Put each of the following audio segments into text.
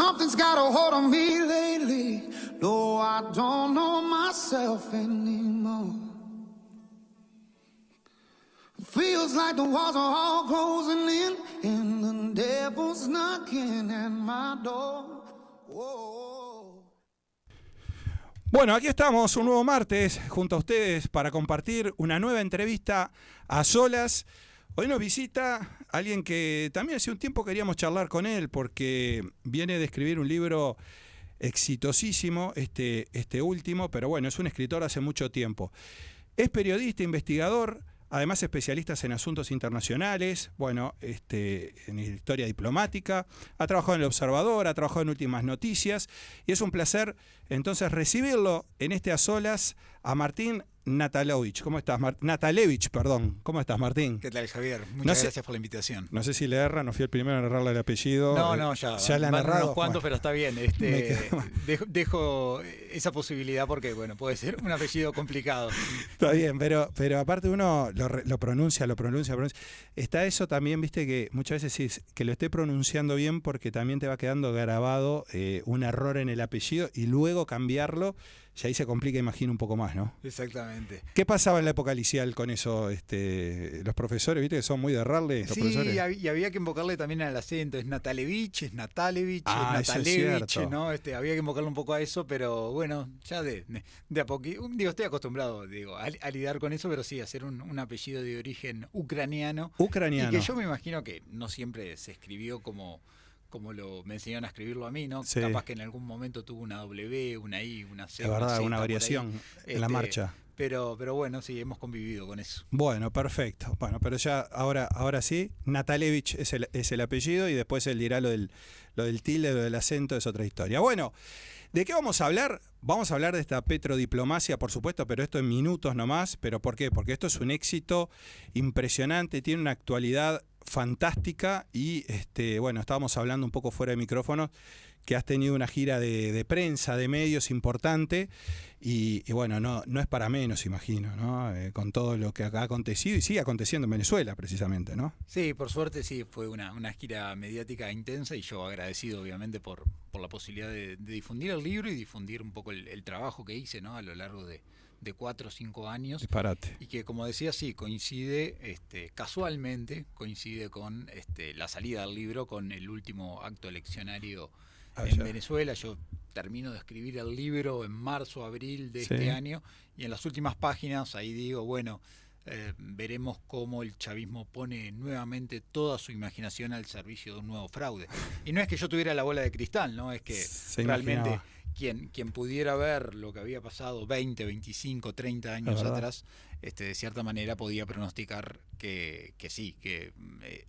Something's got a hold on me lately. No, I don't know myself anymore. Feels like the walls are all closing in, and the devil's knocking at my door. Whoa. Bueno, aquí estamos un nuevo martes junto a ustedes para compartir una nueva entrevista a solas. Hoy nos visita alguien que también hace un tiempo queríamos charlar con él porque viene de escribir un libro exitosísimo, este último, pero bueno, es un escritor hace mucho tiempo. Es periodista, investigador, además especialista en asuntos internacionales, bueno, en historia diplomática, ha trabajado en El Observador, ha trabajado en Últimas Noticias, y es un placer entonces recibirlo en A Solas a Martín Natalevich. ¿Cómo estás, Natalevich, perdón. ¿Cómo estás, Martín? ¿Qué tal, Javier? Muchas gracias por la invitación. No sé si le erra, no fui el primero en errarle el apellido. No, ya le han van errado unos cuantos, bueno, pero está bien. Dejo esa posibilidad porque, bueno, puede ser un apellido complicado. Está bien, pero aparte uno lo pronuncia. Está eso también, viste, que muchas veces sí, que lo esté pronunciando bien porque también te va quedando grabado un error en el apellido y luego cambiarlo, y ahí se complica, imagino, un poco más, ¿no? Exactamente. ¿Qué pasaba en la época licial con eso? Los profesores, viste, que son muy de errarle. Los Sí, profesores. y había que invocarle también al acento. Es Natalevich, es Natalevich, Eso es es Natalevich, cierto. ¿no? Había que invocarle un poco a eso, pero bueno, ya de a poquito. Digo, estoy acostumbrado, a lidiar con eso, pero sí, hacer un apellido de origen ucraniano. Ucraniano. Y que yo me imagino que no siempre se escribió como me enseñaron a escribirlo a mí, ¿no? Sí. Capaz que en algún momento tuvo una W, una I, una C. Es verdad, Z una por variación ahí. en la marcha. Pero bueno, sí, hemos convivido con eso. Bueno, perfecto. Bueno, pero ya ahora sí, Natalevich es el apellido y después él dirá lo del tilde, lo del acento, es otra historia. Bueno, ¿de qué vamos a hablar? Vamos a hablar de esta petrodiplomacia, por supuesto, pero esto en minutos nomás. ¿Pero por qué? Porque esto es un éxito impresionante, tiene una actualidad fantástica y, bueno, estábamos hablando un poco fuera de micrófono, que has tenido una gira de prensa, de medios importante y bueno, no es para menos, imagino, ¿no? Con todo lo que ha acontecido y sigue aconteciendo en Venezuela, precisamente, ¿no? Sí, por suerte sí, fue una gira mediática intensa y yo agradecido obviamente por la posibilidad de difundir el libro y difundir un poco el trabajo que hice, ¿no? A lo largo de 4 o 5 años. Disparate. Y que, como decía, sí, coincide, casualmente, coincide con la salida del libro, con el último acto eleccionario en Venezuela. Yo termino de escribir el libro en marzo, abril de este año, y en las últimas páginas ahí digo, bueno, veremos cómo el chavismo pone nuevamente toda su imaginación al servicio de un nuevo fraude. Y no es que yo tuviera la bola de cristal, ¿no? Es que realmente quien pudiera ver lo que había pasado 20, 25, 30 años atrás, de cierta manera podía pronosticar que sí, que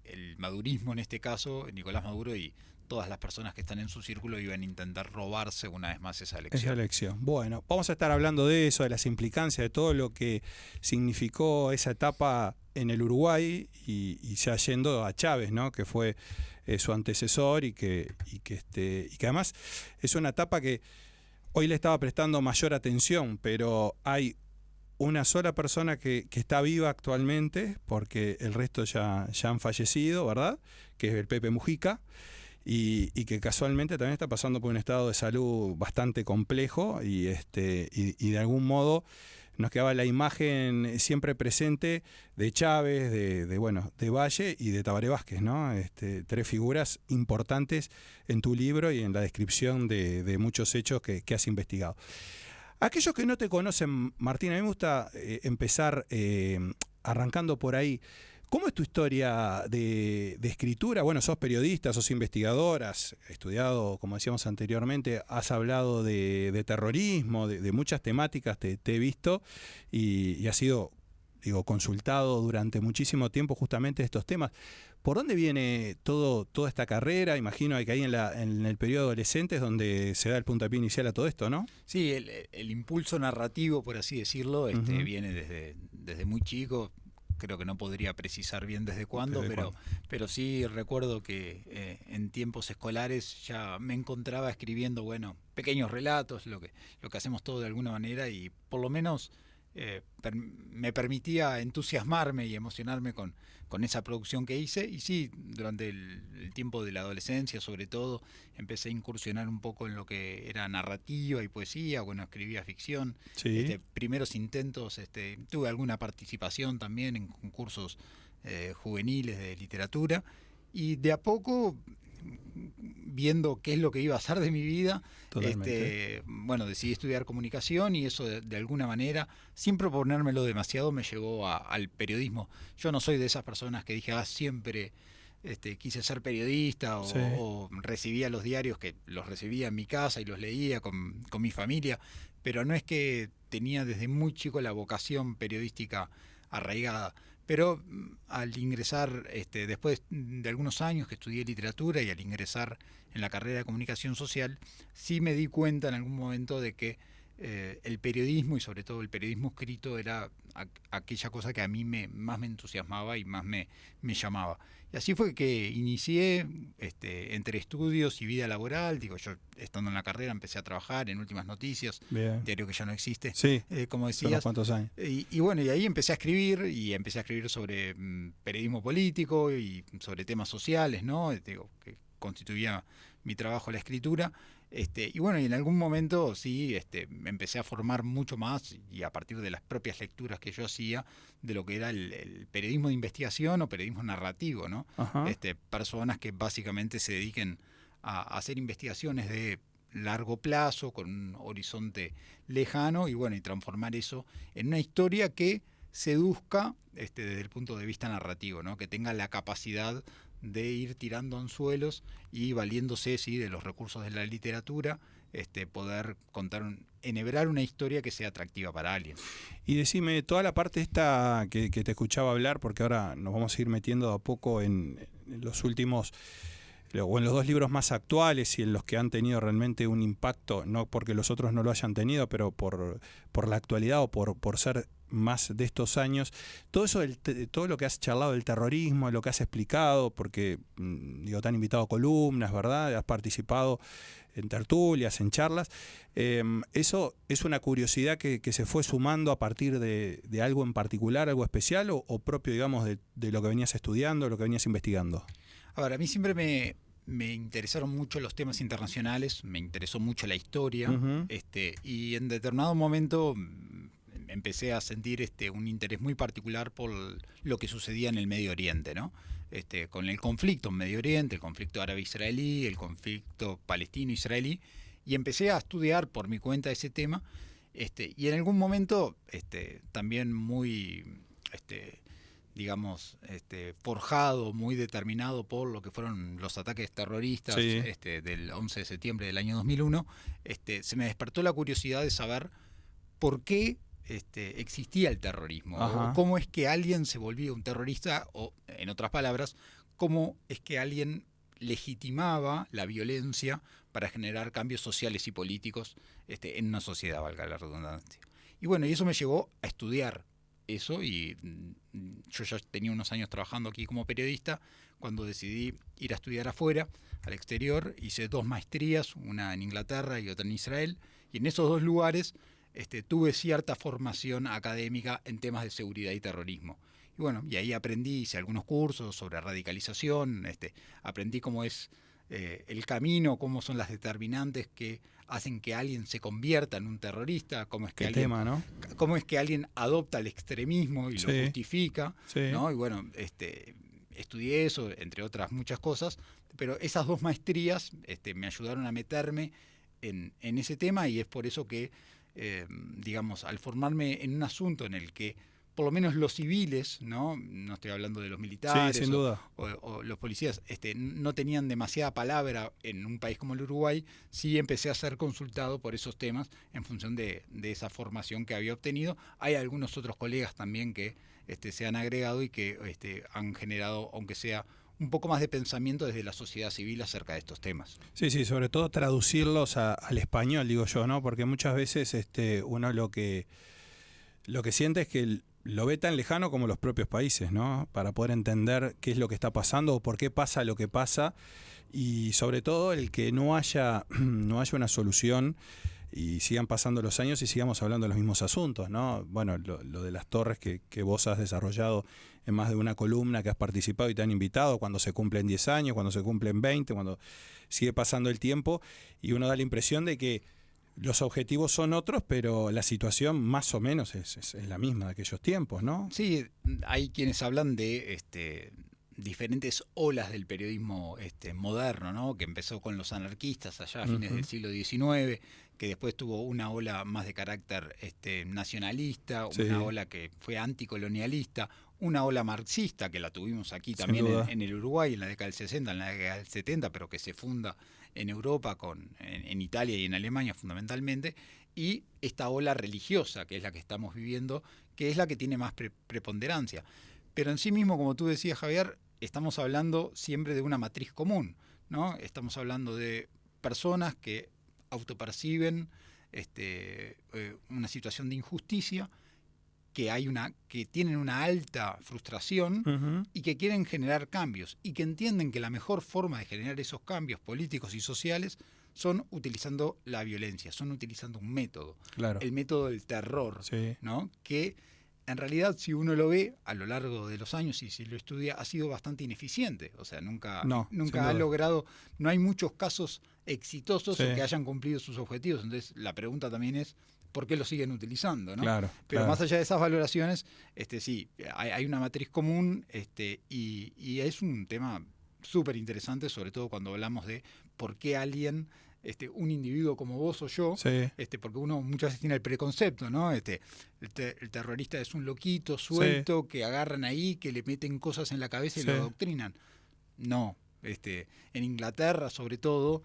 el madurismo en este caso, Nicolás Maduro y todas las personas que están en su círculo iban a intentar robarse una vez más esa elección. Bueno, vamos a estar hablando de eso, de las implicancias, de todo lo que significó esa etapa en el Uruguay y ya yendo a Chávez, ¿no? Que fue su antecesor y que además es una etapa que hoy le estaba prestando mayor atención, pero hay una sola persona que está viva actualmente, porque el resto ya han fallecido, ¿verdad? Que es el Pepe Mujica. Y que casualmente también está pasando por un estado de salud bastante complejo y de algún modo nos quedaba la imagen siempre presente de Chávez, de Valle y de Tabaré Vázquez, ¿no? Tres figuras importantes en tu libro y en la descripción de muchos hechos que has investigado. Aquellos que no te conocen, Martín, a mí me gusta empezar arrancando por ahí. ¿Cómo es tu historia de escritura? Bueno, sos periodista, sos investigadora, has estudiado, como decíamos anteriormente, has hablado de terrorismo, de muchas temáticas, te he visto y has sido, consultado durante muchísimo tiempo justamente estos temas. ¿Por dónde viene toda esta carrera? Imagino que ahí en el periodo adolescente es donde se da el puntapié inicial a todo esto, ¿no? Sí, el impulso narrativo, por así decirlo, viene desde muy chico. Creo que no podría precisar bien desde cuándo, pero sí recuerdo que en tiempos escolares ya me encontraba escribiendo, bueno, pequeños relatos, lo que hacemos todos de alguna manera, y por lo menos me permitía entusiasmarme y emocionarme con esa producción que hice. Y sí, durante el tiempo de la adolescencia, sobre todo, empecé a incursionar un poco en lo que era narrativa y poesía. Bueno, escribía ficción. Sí. Primeros intentos, tuve alguna participación también en concursos juveniles de literatura. Y de a poco, viendo qué es lo que iba a hacer de mi vida, bueno, decidí estudiar comunicación, y eso de alguna manera, sin proponérmelo demasiado, me llevó al periodismo. Yo no soy de esas personas que dije, siempre quise ser periodista, o recibía los diarios, que los recibía en mi casa y los leía con mi familia, pero no es que tenía desde muy chico la vocación periodística arraigada. Pero al ingresar, después de algunos años que estudié literatura, y al ingresar en la carrera de comunicación social, sí me di cuenta en algún momento de que el periodismo, y sobre todo el periodismo escrito, era aquella cosa que a mí más me entusiasmaba y más me llamaba. Y así fue que inicié, entre estudios y vida laboral. Digo, yo estando en la carrera empecé a trabajar en Últimas Noticias, diario que ya no existe, sí, como decías. Unos cuantos años. Y bueno, y ahí empecé a escribir sobre periodismo político y sobre temas sociales, ¿no? Digo, que constituía mi trabajo la escritura. Y bueno, y en algún momento sí, me empecé a formar mucho más, y a partir de las propias lecturas que yo hacía, de lo que era el periodismo de investigación o periodismo narrativo, ¿no? Personas que básicamente se dediquen a hacer investigaciones de largo plazo, con un horizonte lejano, y bueno, y transformar eso en una historia que seduzca desde el punto de vista narrativo, ¿no? Que tenga la capacidad de ir tirando anzuelos y valiéndose, sí, de los recursos de la literatura, poder enhebrar una historia que sea atractiva para alguien. Y decime, toda la parte esta que te escuchaba hablar, porque ahora nos vamos a ir metiendo de a poco en los últimos, o en los dos libros más actuales, y en los que han tenido realmente un impacto, no porque los otros no lo hayan tenido, pero por la actualidad, o por ser más de estos años, todo eso, todo lo que has charlado del terrorismo, lo que has explicado, porque te han invitado a columnas, ¿verdad? Has participado en tertulias, en charlas. ¿Eso es una curiosidad que se fue sumando a partir de algo en particular, algo especial, o propio, digamos, de lo que venías estudiando, lo que venías investigando? Ahora, a mí siempre me interesaron mucho los temas internacionales, me interesó mucho la historia, y en determinado momento empecé a sentir un interés muy particular por lo que sucedía en el Medio Oriente, ¿no? Con el conflicto en Medio Oriente, el conflicto árabe-israelí, el conflicto palestino-israelí, y empecé a estudiar por mi cuenta ese tema, y en algún momento también muy digamos, forjado, muy determinado por lo que fueron los ataques terroristas del 11 de septiembre del año 2001, se me despertó la curiosidad de saber por qué existía el terrorismo, o cómo es que alguien se volvía un terrorista, o, en otras palabras, cómo es que alguien legitimaba la violencia para generar cambios sociales y políticos en una sociedad, valga la redundancia. Y bueno, y eso me llevó a estudiar eso, y yo ya tenía unos años trabajando aquí como periodista cuando decidí ir a estudiar afuera, al exterior. Hice 2 maestrías, una en Inglaterra y otra en Israel, y en esos 2 lugares tuve cierta formación académica en temas de seguridad y terrorismo. Y bueno, y ahí aprendí, hice algunos cursos sobre radicalización, aprendí cómo es el camino, cómo son las determinantes que hacen que alguien se convierta en un terrorista, cómo es que cómo es que alguien adopta el extremismo y lo justifica, ¿no? Y bueno, estudié eso, entre otras muchas cosas, pero esas 2 maestrías me ayudaron a meterme en ese tema, y es por eso que digamos, al formarme en un asunto en el que por lo menos los civiles, no estoy hablando de los militares, sin duda, o los policías, no tenían demasiada palabra en un país como el Uruguay, sí empecé a ser consultado por esos temas en función de esa formación que había obtenido. Hay algunos otros colegas también que se han agregado y que han generado, aunque sea un poco más de pensamiento desde la sociedad civil acerca de estos temas. Sí, sobre todo traducirlos al español, digo yo, ¿no? Porque muchas veces uno lo que siente es que lo ve tan lejano como los propios países, ¿no? Para poder entender qué es lo que está pasando o por qué pasa lo que pasa, y sobre todo el que no haya una solución y sigan pasando los años y sigamos hablando de los mismos asuntos, ¿no? Bueno, lo de las torres que vos has desarrollado en más de una columna, que has participado y te han invitado, cuando se cumplen 10 años, cuando se cumplen 20, cuando sigue pasando el tiempo, y uno da la impresión de que los objetivos son otros, pero la situación más o menos es la misma de aquellos tiempos, ¿no? Sí, hay quienes hablan de diferentes olas del periodismo moderno, ¿no? Que empezó con los anarquistas allá a fines del siglo XIX, que después tuvo una ola más de carácter nacionalista, una ola que fue anticolonialista, una ola marxista, que la tuvimos aquí también en el Uruguay en la década del 60, en la década del 70, pero que se funda en Europa, en Italia y en Alemania fundamentalmente, y esta ola religiosa, que es la que estamos viviendo, que es la que tiene más preponderancia. Pero en sí mismo, como tú decías, Javier, estamos hablando siempre de una matriz común, ¿no? Estamos hablando de personas que autoperciben una situación de injusticia, que tienen una alta frustración y que quieren generar cambios, y que entienden que la mejor forma de generar esos cambios políticos y sociales son utilizando la violencia, son utilizando un método, el método del terror, ¿no? Que en realidad, si uno lo ve a lo largo de los años y si lo estudia, ha sido bastante ineficiente. O sea, nunca ha logrado, no hay muchos casos exitosos en que hayan cumplido sus objetivos. Entonces, la pregunta también es, ¿por qué lo siguen utilizando, ¿no? Pero más allá de esas valoraciones, sí, hay una matriz común, y es un tema súper interesante, sobre todo cuando hablamos de por qué alguien, un individuo como vos o yo, porque uno muchas veces tiene el preconcepto, ¿no? El terrorista es un loquito suelto que agarran ahí, que le meten cosas en la cabeza y lo adoctrinan. No, en Inglaterra sobre todo,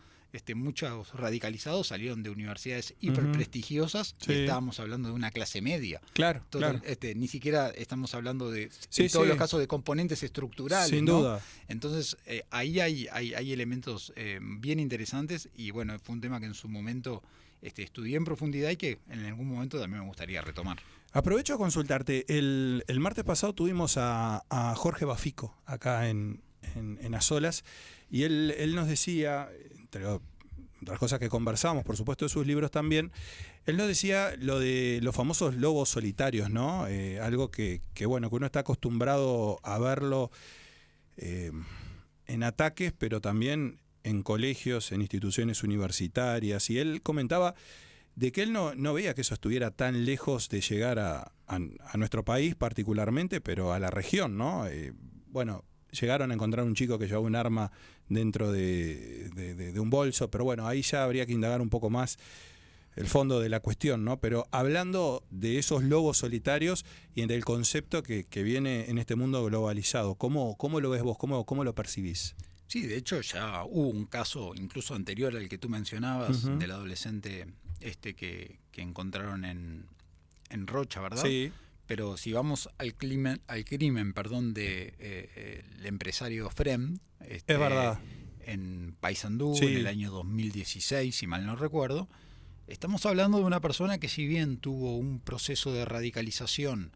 muchos radicalizados salieron de universidades hiperprestigiosas y estábamos hablando de una clase media. Claro. Ni siquiera estamos hablando de todos los casos de componentes estructurales. Sin duda. Entonces, ahí hay elementos bien interesantes, y bueno, fue un tema que en su momento estudié en profundidad y que en algún momento también me gustaría retomar. Aprovecho a consultarte. El martes pasado tuvimos a Jorge Bafico acá en A Solas, y él nos decía, entre otras cosas que conversamos, por supuesto de sus libros también, él nos decía lo de los famosos lobos solitarios, ¿no? Algo que uno está acostumbrado a verlo en ataques, pero también en colegios, en instituciones universitarias, y él comentaba de que él no veía que eso estuviera tan lejos de llegar a nuestro país particularmente, pero a la región, ¿no? Llegaron a encontrar un chico que llevaba un arma dentro de un bolso, pero bueno, ahí ya habría que indagar un poco más el fondo de la cuestión, ¿no? Pero hablando de esos lobos solitarios y del concepto que viene en este mundo globalizado, ¿cómo lo ves vos? ¿Cómo lo percibís? Sí, de hecho ya hubo un caso incluso anterior al que tú mencionabas, del adolescente que encontraron en Rocha, ¿verdad? Sí. Pero si vamos al crimen de el empresario Frem, es verdad, en Paysandú, en el año 2016, si mal no recuerdo, estamos hablando de una persona que, si bien tuvo un proceso de radicalización,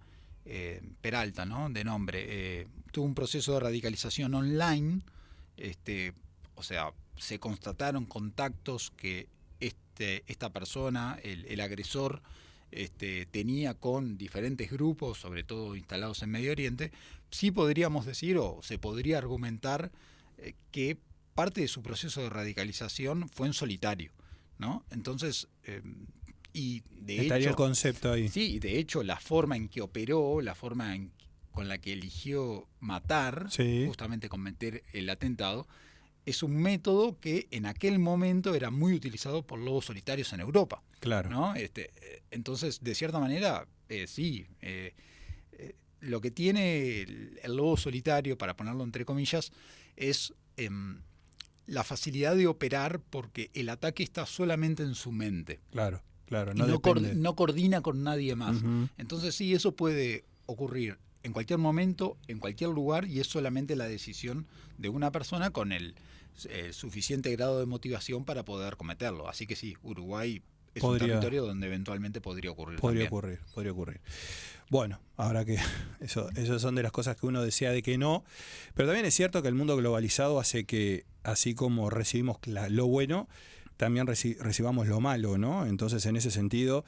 Peralta, ¿no? De nombre, tuvo un proceso de radicalización online, o sea, se constataron contactos que esta persona, el agresor, tenía con diferentes grupos, sobre todo instalados en Medio Oriente. Sí podríamos decir, o se podría argumentar, que parte de su proceso de radicalización fue en solitario, ¿no? Entonces, y de estaría hecho, el concepto ahí. Sí, de hecho, la forma en que operó, la forma con la que eligió matar, justamente cometer el atentado, es un método que en aquel momento era muy utilizado por lobos solitarios en Europa. Claro. ¿No? Entonces, de cierta manera, lo que tiene el lobo solitario, para ponerlo entre comillas, es la facilidad de operar, porque el ataque está solamente en su mente. Claro. No coordina con nadie más. Entonces, sí, eso puede ocurrir en cualquier momento, en cualquier lugar, y es solamente la decisión de una persona con el suficiente grado de motivación para poder cometerlo. Así que sí, Uruguay es un territorio donde eventualmente podría ocurrir. Podría ocurrir. Bueno, ahora que eso son de las cosas que uno desea de que no, pero también es cierto que el mundo globalizado hace que, así como recibimos lo bueno, también recibamos lo malo, ¿no? Entonces, en ese sentido,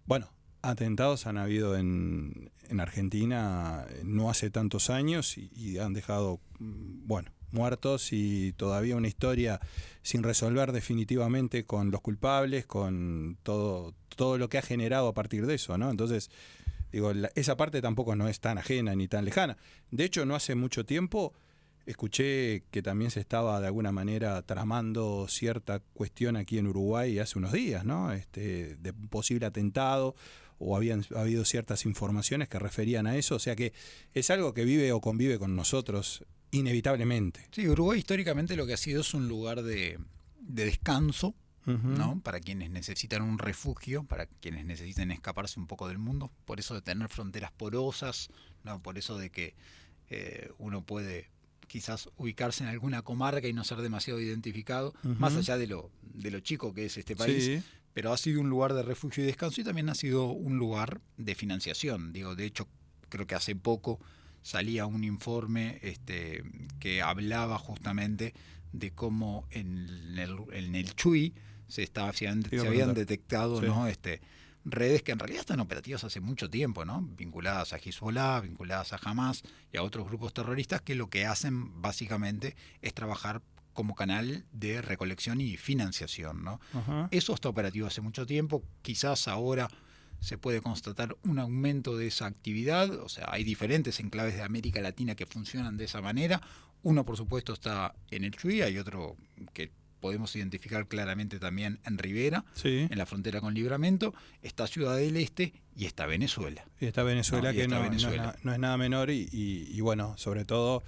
bueno, atentados han habido en Argentina no hace tantos años y han dejado, bueno, muertos y todavía una historia sin resolver definitivamente con los culpables, con todo lo que ha generado a partir de eso, ¿no? Entonces, digo, esa parte tampoco no es tan ajena ni tan lejana. De hecho, no hace mucho tiempo escuché que también se estaba de alguna manera tramando cierta cuestión aquí en Uruguay hace unos días, ¿no? De un posible atentado, o habían habido ciertas informaciones que referían a eso, o sea que es algo que vive o convive con nosotros inevitablemente. Sí, Uruguay históricamente lo que ha sido es un lugar de descanso, ¿no? Para quienes necesitan un refugio, para quienes necesitan escaparse un poco del mundo, por eso de tener fronteras porosas, ¿no? Por eso de que uno puede quizás ubicarse en alguna comarca y no ser demasiado identificado, más allá de lo chico que es este país, Sí. pero ha sido un lugar de refugio y descanso y también ha sido un lugar de financiación. Digo, de hecho, creo que hace poco salía un informe que hablaba justamente de cómo en el Chuy se habían detectado, sí, ¿no? Redes que en realidad están operativas hace mucho tiempo, ¿no? Vinculadas a Hezbollah, vinculadas a Hamas y a otros grupos terroristas que lo que hacen básicamente es trabajar como canal de recolección y financiación, ¿no? Ajá. Eso está operativo hace mucho tiempo, quizás ahora se puede constatar un aumento de esa actividad, o sea, hay diferentes enclaves de América Latina que funcionan de esa manera. Uno, por supuesto, está en el Chuy, hay otro que podemos identificar claramente también en Rivera, Sí. en la frontera con Libramento, está Ciudad del Este y está Venezuela. Y está Venezuela, No, y que está no Venezuela. es nada menor y bueno, sobre todo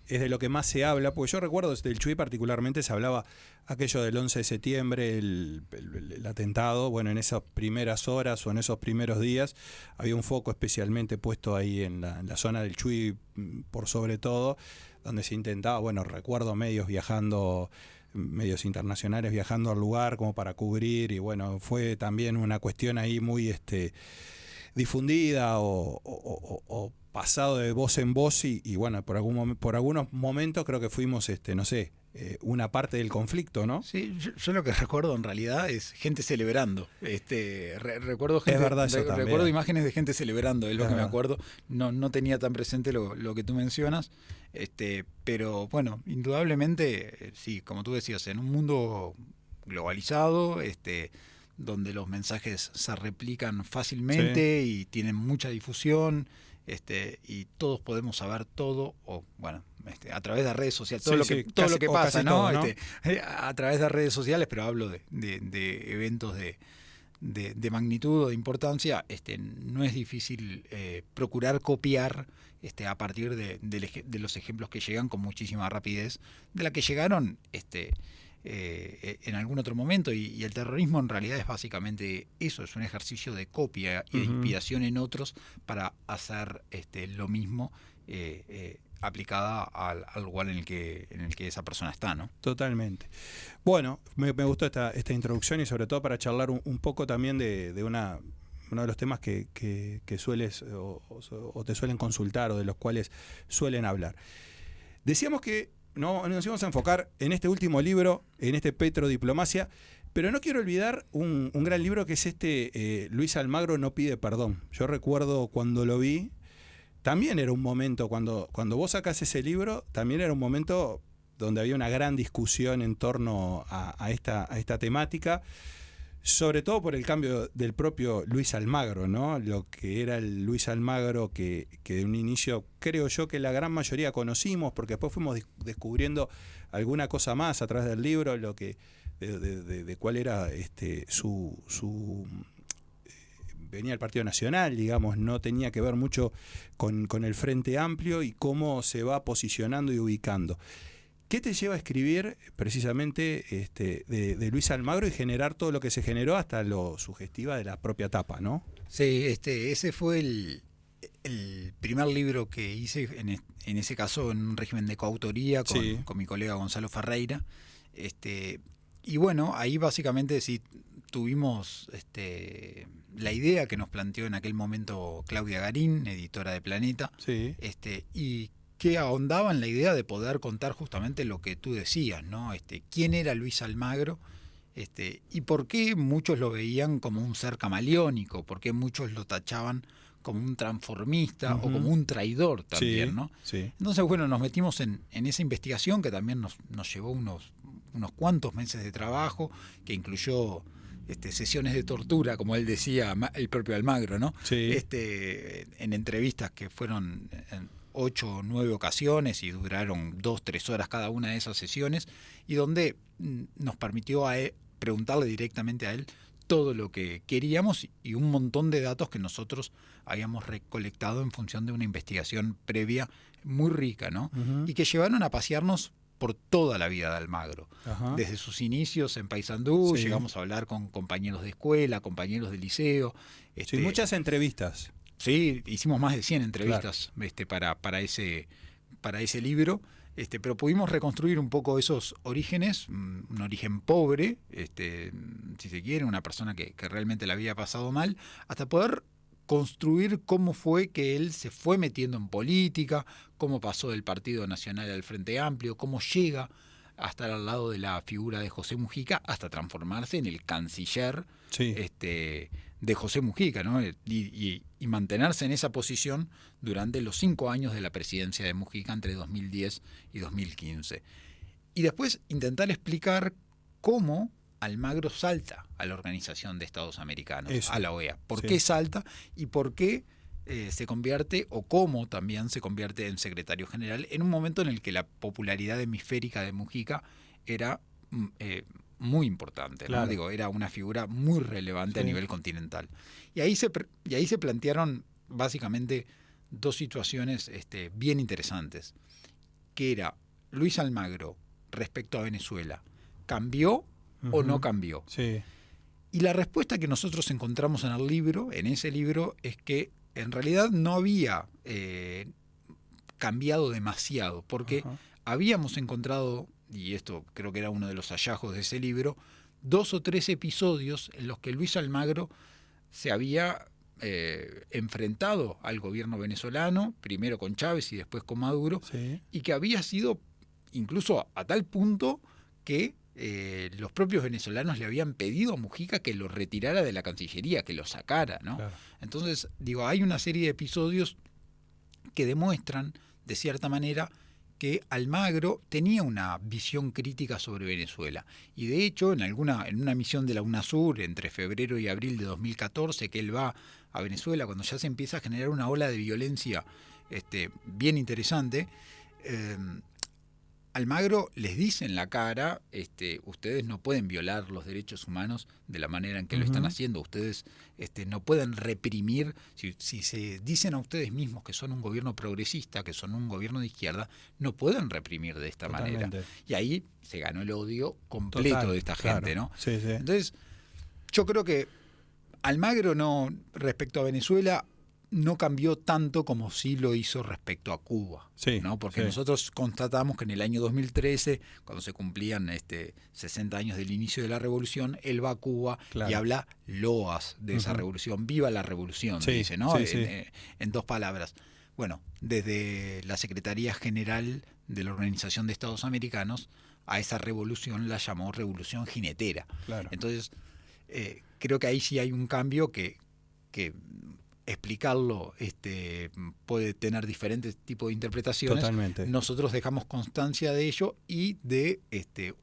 es de lo que más se habla, porque yo recuerdo del Chuy particularmente se hablaba aquello del 11 de septiembre, el atentado, bueno, en esas primeras horas o en esos primeros días había un foco especialmente puesto ahí en la zona del Chuy, por sobre todo, donde se intentaba, bueno, recuerdo medios internacionales viajando al lugar como para cubrir y bueno, fue también una cuestión ahí muy difundida o pasado de voz en voz y bueno, por algunos momentos creo que fuimos, no sé, una parte del conflicto, ¿no? Sí, yo lo que recuerdo en realidad es gente celebrando. Recuerdo gente, Es verdad eso recuerdo también. imágenes de gente celebrando, es lo Es que me verdad. acuerdo. No tenía tan presente lo que tú mencionas. Pero bueno, indudablemente, sí, como tú decías, en un mundo globalizado, donde los mensajes se replican fácilmente y tienen mucha difusión, y todos podemos saber todo, o bueno, a través de redes sociales, todo lo que pasa, ¿no? Todo, ¿no? A través de redes sociales, pero hablo de eventos de magnitud o de importancia, no es difícil procurar copiar a partir de los ejemplos que llegan con muchísima rapidez, de la que llegaron en algún otro momento, y el terrorismo en realidad es básicamente eso, es un ejercicio de copia y de inspiración en otros para hacer lo mismo aplicada al lugar en el que esa persona está, ¿no? Totalmente. Bueno, me gustó esta introducción y sobre todo para charlar un poco también de uno de los temas que sueles o te suelen consultar o de los cuales suelen hablar. Decíamos que nos íbamos a enfocar en este último libro, en Petrodiplomacia, pero no quiero olvidar un gran libro que es Luis Almagro no pide perdón. Yo recuerdo cuando lo vi, también era un momento, cuando vos sacás ese libro, también era un momento donde había una gran discusión en torno a esta temática, sobre todo por el cambio del propio Luis Almagro, ¿no? Lo que era el Luis Almagro que de un inicio creo yo que la gran mayoría conocimos, porque después fuimos descubriendo alguna cosa más a través del libro, lo que de cuál era su venía del Partido Nacional, digamos, no tenía que ver mucho con el Frente Amplio y cómo se va posicionando y ubicando. ¿Qué te lleva a escribir precisamente de Luis Almagro y generar todo lo que se generó hasta lo sugestiva de la propia tapa, ¿no? Sí, ese fue el primer libro que hice, en ese caso en un régimen de coautoría con mi colega Gonzalo Ferreira. Y bueno, ahí básicamente sí tuvimos la idea que nos planteó en aquel momento Claudia Garín, editora de Planeta, y que ahondaba en la idea de poder contar justamente lo que tú decías, ¿no? ¿Quién era Luis Almagro? ¿Y por qué muchos lo veían como un ser camaleónico? ¿Por qué muchos lo tachaban como un transformista o como un traidor también, ¿no? Sí. Entonces, bueno, nos metimos en esa investigación que también nos llevó unos cuantos meses de trabajo, que incluyó sesiones de tortura, como él decía, el propio Almagro, ¿no? Sí. En entrevistas que fueron en 8 o 9 ocasiones y duraron 2-3 horas cada una de esas sesiones, y donde nos permitió preguntarle directamente a él todo lo que queríamos y un montón de datos que nosotros habíamos recolectado en función de una investigación previa muy rica, ¿no? Y que llevaron a pasearnos por toda la vida de Almagro. Desde sus inicios en Paysandú, llegamos a hablar con compañeros de escuela, compañeros de liceo. Sí, muchas entrevistas. Sí, hicimos más de 100 entrevistas, claro, para ese libro. Pero pudimos reconstruir un poco esos orígenes, un origen pobre, si se quiere, una persona que realmente la había pasado mal, hasta poder construir cómo fue que él se fue metiendo en política, cómo pasó del Partido Nacional al Frente Amplio, cómo llega a estar al lado de la figura de José Mujica hasta transformarse en el canciller de José Mujica, ¿no? Y mantenerse en esa posición durante los 5 años de la presidencia de Mujica entre 2010 y 2015. Y después intentar explicar cómo Almagro salta a la Organización de Estados Americanos, a la OEA. ¿Por qué salta y por qué se convierte, o cómo también se convierte en secretario general en un momento en el que la popularidad hemisférica de Mujica era muy importante, claro, ¿no? Digo, era una figura muy relevante a nivel continental. Y ahí se plantearon básicamente 2 situaciones bien interesantes, que era Luis Almagro respecto a Venezuela, ¿cambió o no cambió? Sí. Y la respuesta que nosotros encontramos en ese libro, es que en realidad no había cambiado demasiado, porque habíamos encontrado, y esto creo que era uno de los hallazgos de ese libro, 2 o 3 episodios en los que Luis Almagro se había enfrentado al gobierno venezolano, primero con Chávez y después con Maduro, y que había sido incluso a tal punto que los propios venezolanos le habían pedido a Mujica que lo retirara de la Cancillería, que lo sacara, ¿no? Claro. Entonces, digo, hay una serie de episodios que demuestran, de cierta manera, que Almagro tenía una visión crítica sobre Venezuela. Y de hecho, en una misión de la UNASUR entre febrero y abril de 2014, que él va a Venezuela, cuando ya se empieza a generar una ola de violencia bien interesante, Almagro les dice en la cara, ustedes no pueden violar los derechos humanos de la manera en que lo están haciendo, ustedes no pueden reprimir, si se dicen a ustedes mismos que son un gobierno progresista, que son un gobierno de izquierda, no pueden reprimir de esta manera. Y ahí se ganó el odio completo de esta gente, ¿no? Sí, sí. Entonces, yo creo que Almagro respecto a Venezuela, no cambió tanto como sí lo hizo respecto a Cuba, ¿no? Porque nosotros constatamos que en el año 2013, cuando se cumplían 60 años del inicio de la revolución, él va a Cuba y habla loas de esa revolución. ¡Viva la revolución! Dice, ¿no? En 2 palabras. Bueno, desde la Secretaría General de la Organización de Estados Americanos, a esa revolución la llamó revolución jinetera. Claro. Entonces, creo que ahí sí hay un cambio que explicarlo puede tener diferentes tipos de interpretaciones. Totalmente. Nosotros dejamos constancia de ello y de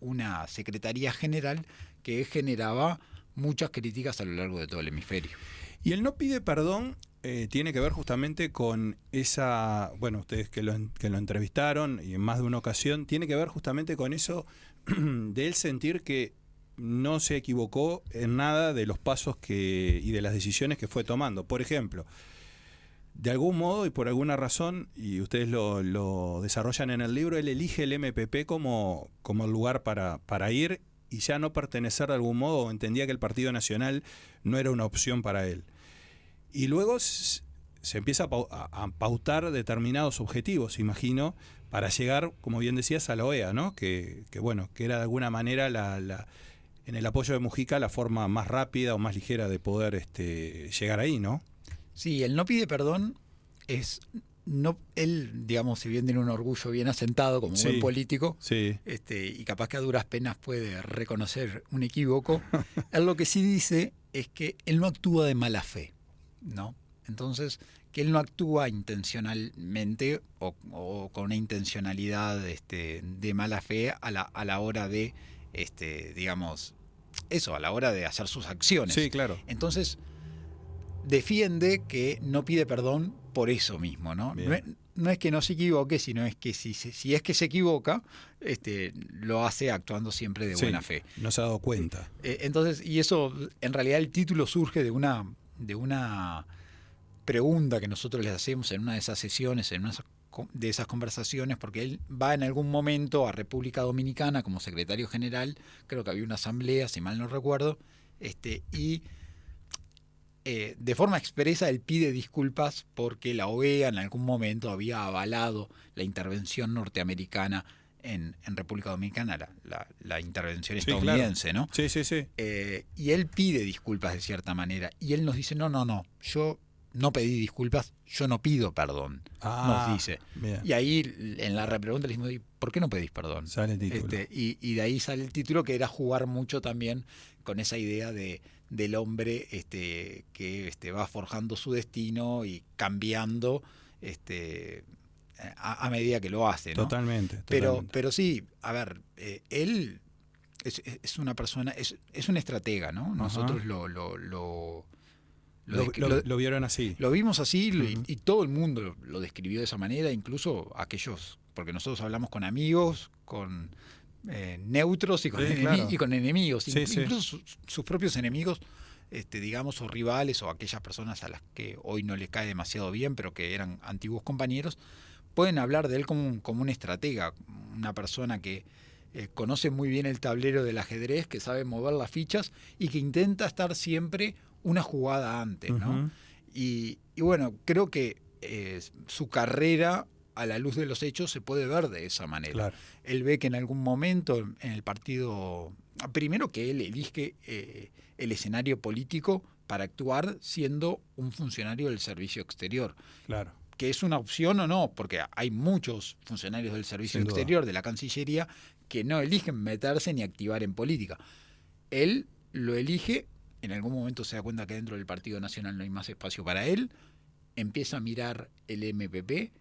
una Secretaría General que generaba muchas críticas a lo largo de todo el hemisferio. Y el no pide perdón tiene que ver justamente con esa, bueno, ustedes que lo entrevistaron y en más de una ocasión, tiene que ver justamente con eso de él sentir que no se equivocó en nada de los pasos y de las decisiones que fue tomando. Por ejemplo, de algún modo y por alguna razón, y ustedes lo desarrollan en el libro, él elige el MPP como el lugar para ir y ya no pertenecer de algún modo, entendía que el Partido Nacional no era una opción para él. Y luego se empieza a pautar determinados objetivos, imagino, para llegar, como bien decías, a la OEA, ¿no? Que bueno, que era de alguna manera en el apoyo de Mujica la forma más rápida o más ligera de poder llegar ahí, ¿no? Sí, el no pide perdón es él, digamos, si bien tiene un orgullo bien asentado como Sí, buen político, sí, y capaz que a duras penas puede reconocer un equívoco, él lo que sí dice es que él no actúa de mala fe, ¿no? Entonces, que él no actúa intencionalmente o con una intencionalidad de mala fe a la hora de, digamos, eso, a la hora de hacer sus acciones. sí, claro. Entonces, defiende que no pide perdón por eso mismo, ¿no? Bien. No es que no se equivoque, sino es que si es que se equivoca, lo hace actuando siempre de Sí, buena fe. no se ha dado cuenta. Entonces, y eso, en realidad el título surge de una pregunta que nosotros les hacemos en una de esas sesiones, en una de esas conversaciones, porque él va en algún momento a República Dominicana como secretario general, creo que había una asamblea, si mal no recuerdo, y de forma expresa él pide disculpas porque la OEA en algún momento había avalado la intervención norteamericana en República Dominicana, la intervención Sí, estadounidense, claro. ¿no? Sí, sí, sí. Y él pide disculpas de cierta manera, y él nos dice, no, yo no pedí disculpas, yo no pido perdón, nos dice. Bien. Y ahí en la repregunta le decimos, ¿por qué no pedís perdón? Sale el título. Y de ahí sale el título, que era jugar mucho también con esa idea del hombre que va forjando su destino y cambiando a medida que lo hace, ¿no? Totalmente. Pero sí, a ver, él es una persona, es un estratega, ¿no? Ajá. Nosotros Lo vieron así. lo vimos así y todo el mundo lo describió de esa manera, incluso aquellos, porque nosotros hablamos con amigos, con neutros y con, Sí, claro. y con enemigos, Sí, sí. incluso sus propios enemigos, digamos, o rivales o aquellas personas a las que hoy no les cae demasiado bien, pero que eran antiguos compañeros, pueden hablar de él como un estratega, una persona que conoce muy bien el tablero del ajedrez, que sabe mover las fichas y que intenta estar siempre una jugada antes, ¿no? Ujú. Y bueno, creo que su carrera a la luz de los hechos se puede ver de esa manera. Claro. Él ve que en algún momento en el partido, primero que él elige el escenario político para actuar siendo un funcionario del servicio exterior. Claro. Que es una opción o no, porque hay muchos funcionarios del servicio Sin duda. exterior, de la Cancillería, que no eligen meterse ni activar en política. Él lo elige, en algún momento se da cuenta que dentro del Partido Nacional no hay más espacio para él, empieza a mirar el MPP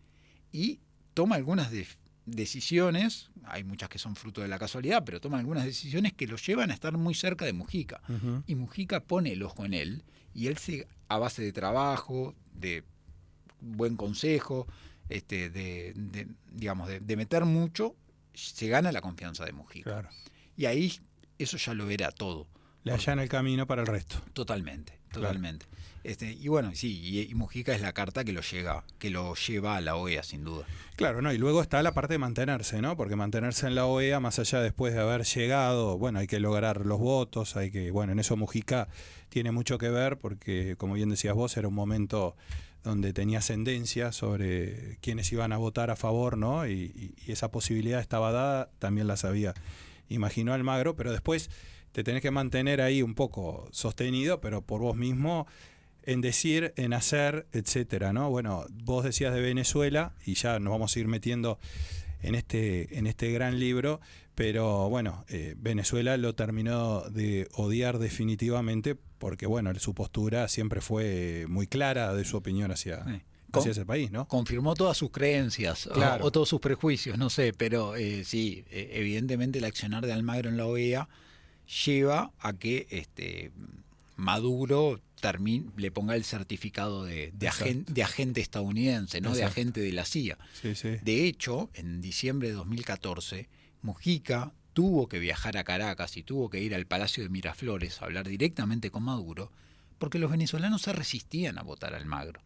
y toma algunas decisiones, hay muchas que son fruto de la casualidad, pero toma algunas decisiones que lo llevan a estar muy cerca de Mujica. Ujú. Y Mujica pone el ojo en él, y él a base de trabajo, de buen consejo, digamos, de meter mucho, se gana la confianza de Mujica. Claro. Y ahí eso ya lo era todo. Le allana el camino para el resto. Totalmente. Y bueno, sí, y Mujica es la carta que lo lleva a la OEA, sin duda. Claro, ¿no? Y luego está la parte de mantenerse, ¿no? Porque mantenerse en la OEA, más allá después de haber llegado, bueno, hay que lograr los votos, bueno, en eso Mujica tiene mucho que ver, porque como bien decías vos, era un momento donde tenía ascendencia sobre quienes iban a votar a favor, ¿no? Y esa posibilidad estaba dada, también la sabía, imaginó Almagro, pero después te tenés que mantener ahí un poco sostenido, pero por vos mismo, en decir, en hacer, etcétera, ¿no? Bueno, vos decías de Venezuela, y ya nos vamos a ir metiendo en este gran libro, pero bueno, Venezuela lo terminó de odiar definitivamente, porque bueno, su postura siempre fue muy clara de su opinión hacia ese país, ¿no? Confirmó todas sus creencias, claro, o todos sus prejuicios, no sé, pero sí, evidentemente el accionar de Almagro en la OEA lleva a que Maduro le ponga el certificado de agente estadounidense, ¿no? De agente de la CIA. Sí, sí. De hecho, en diciembre de 2014, Mujica tuvo que viajar a Caracas y tuvo que ir al Palacio de Miraflores a hablar directamente con Maduro, porque los venezolanos se resistían a votar a Almagro,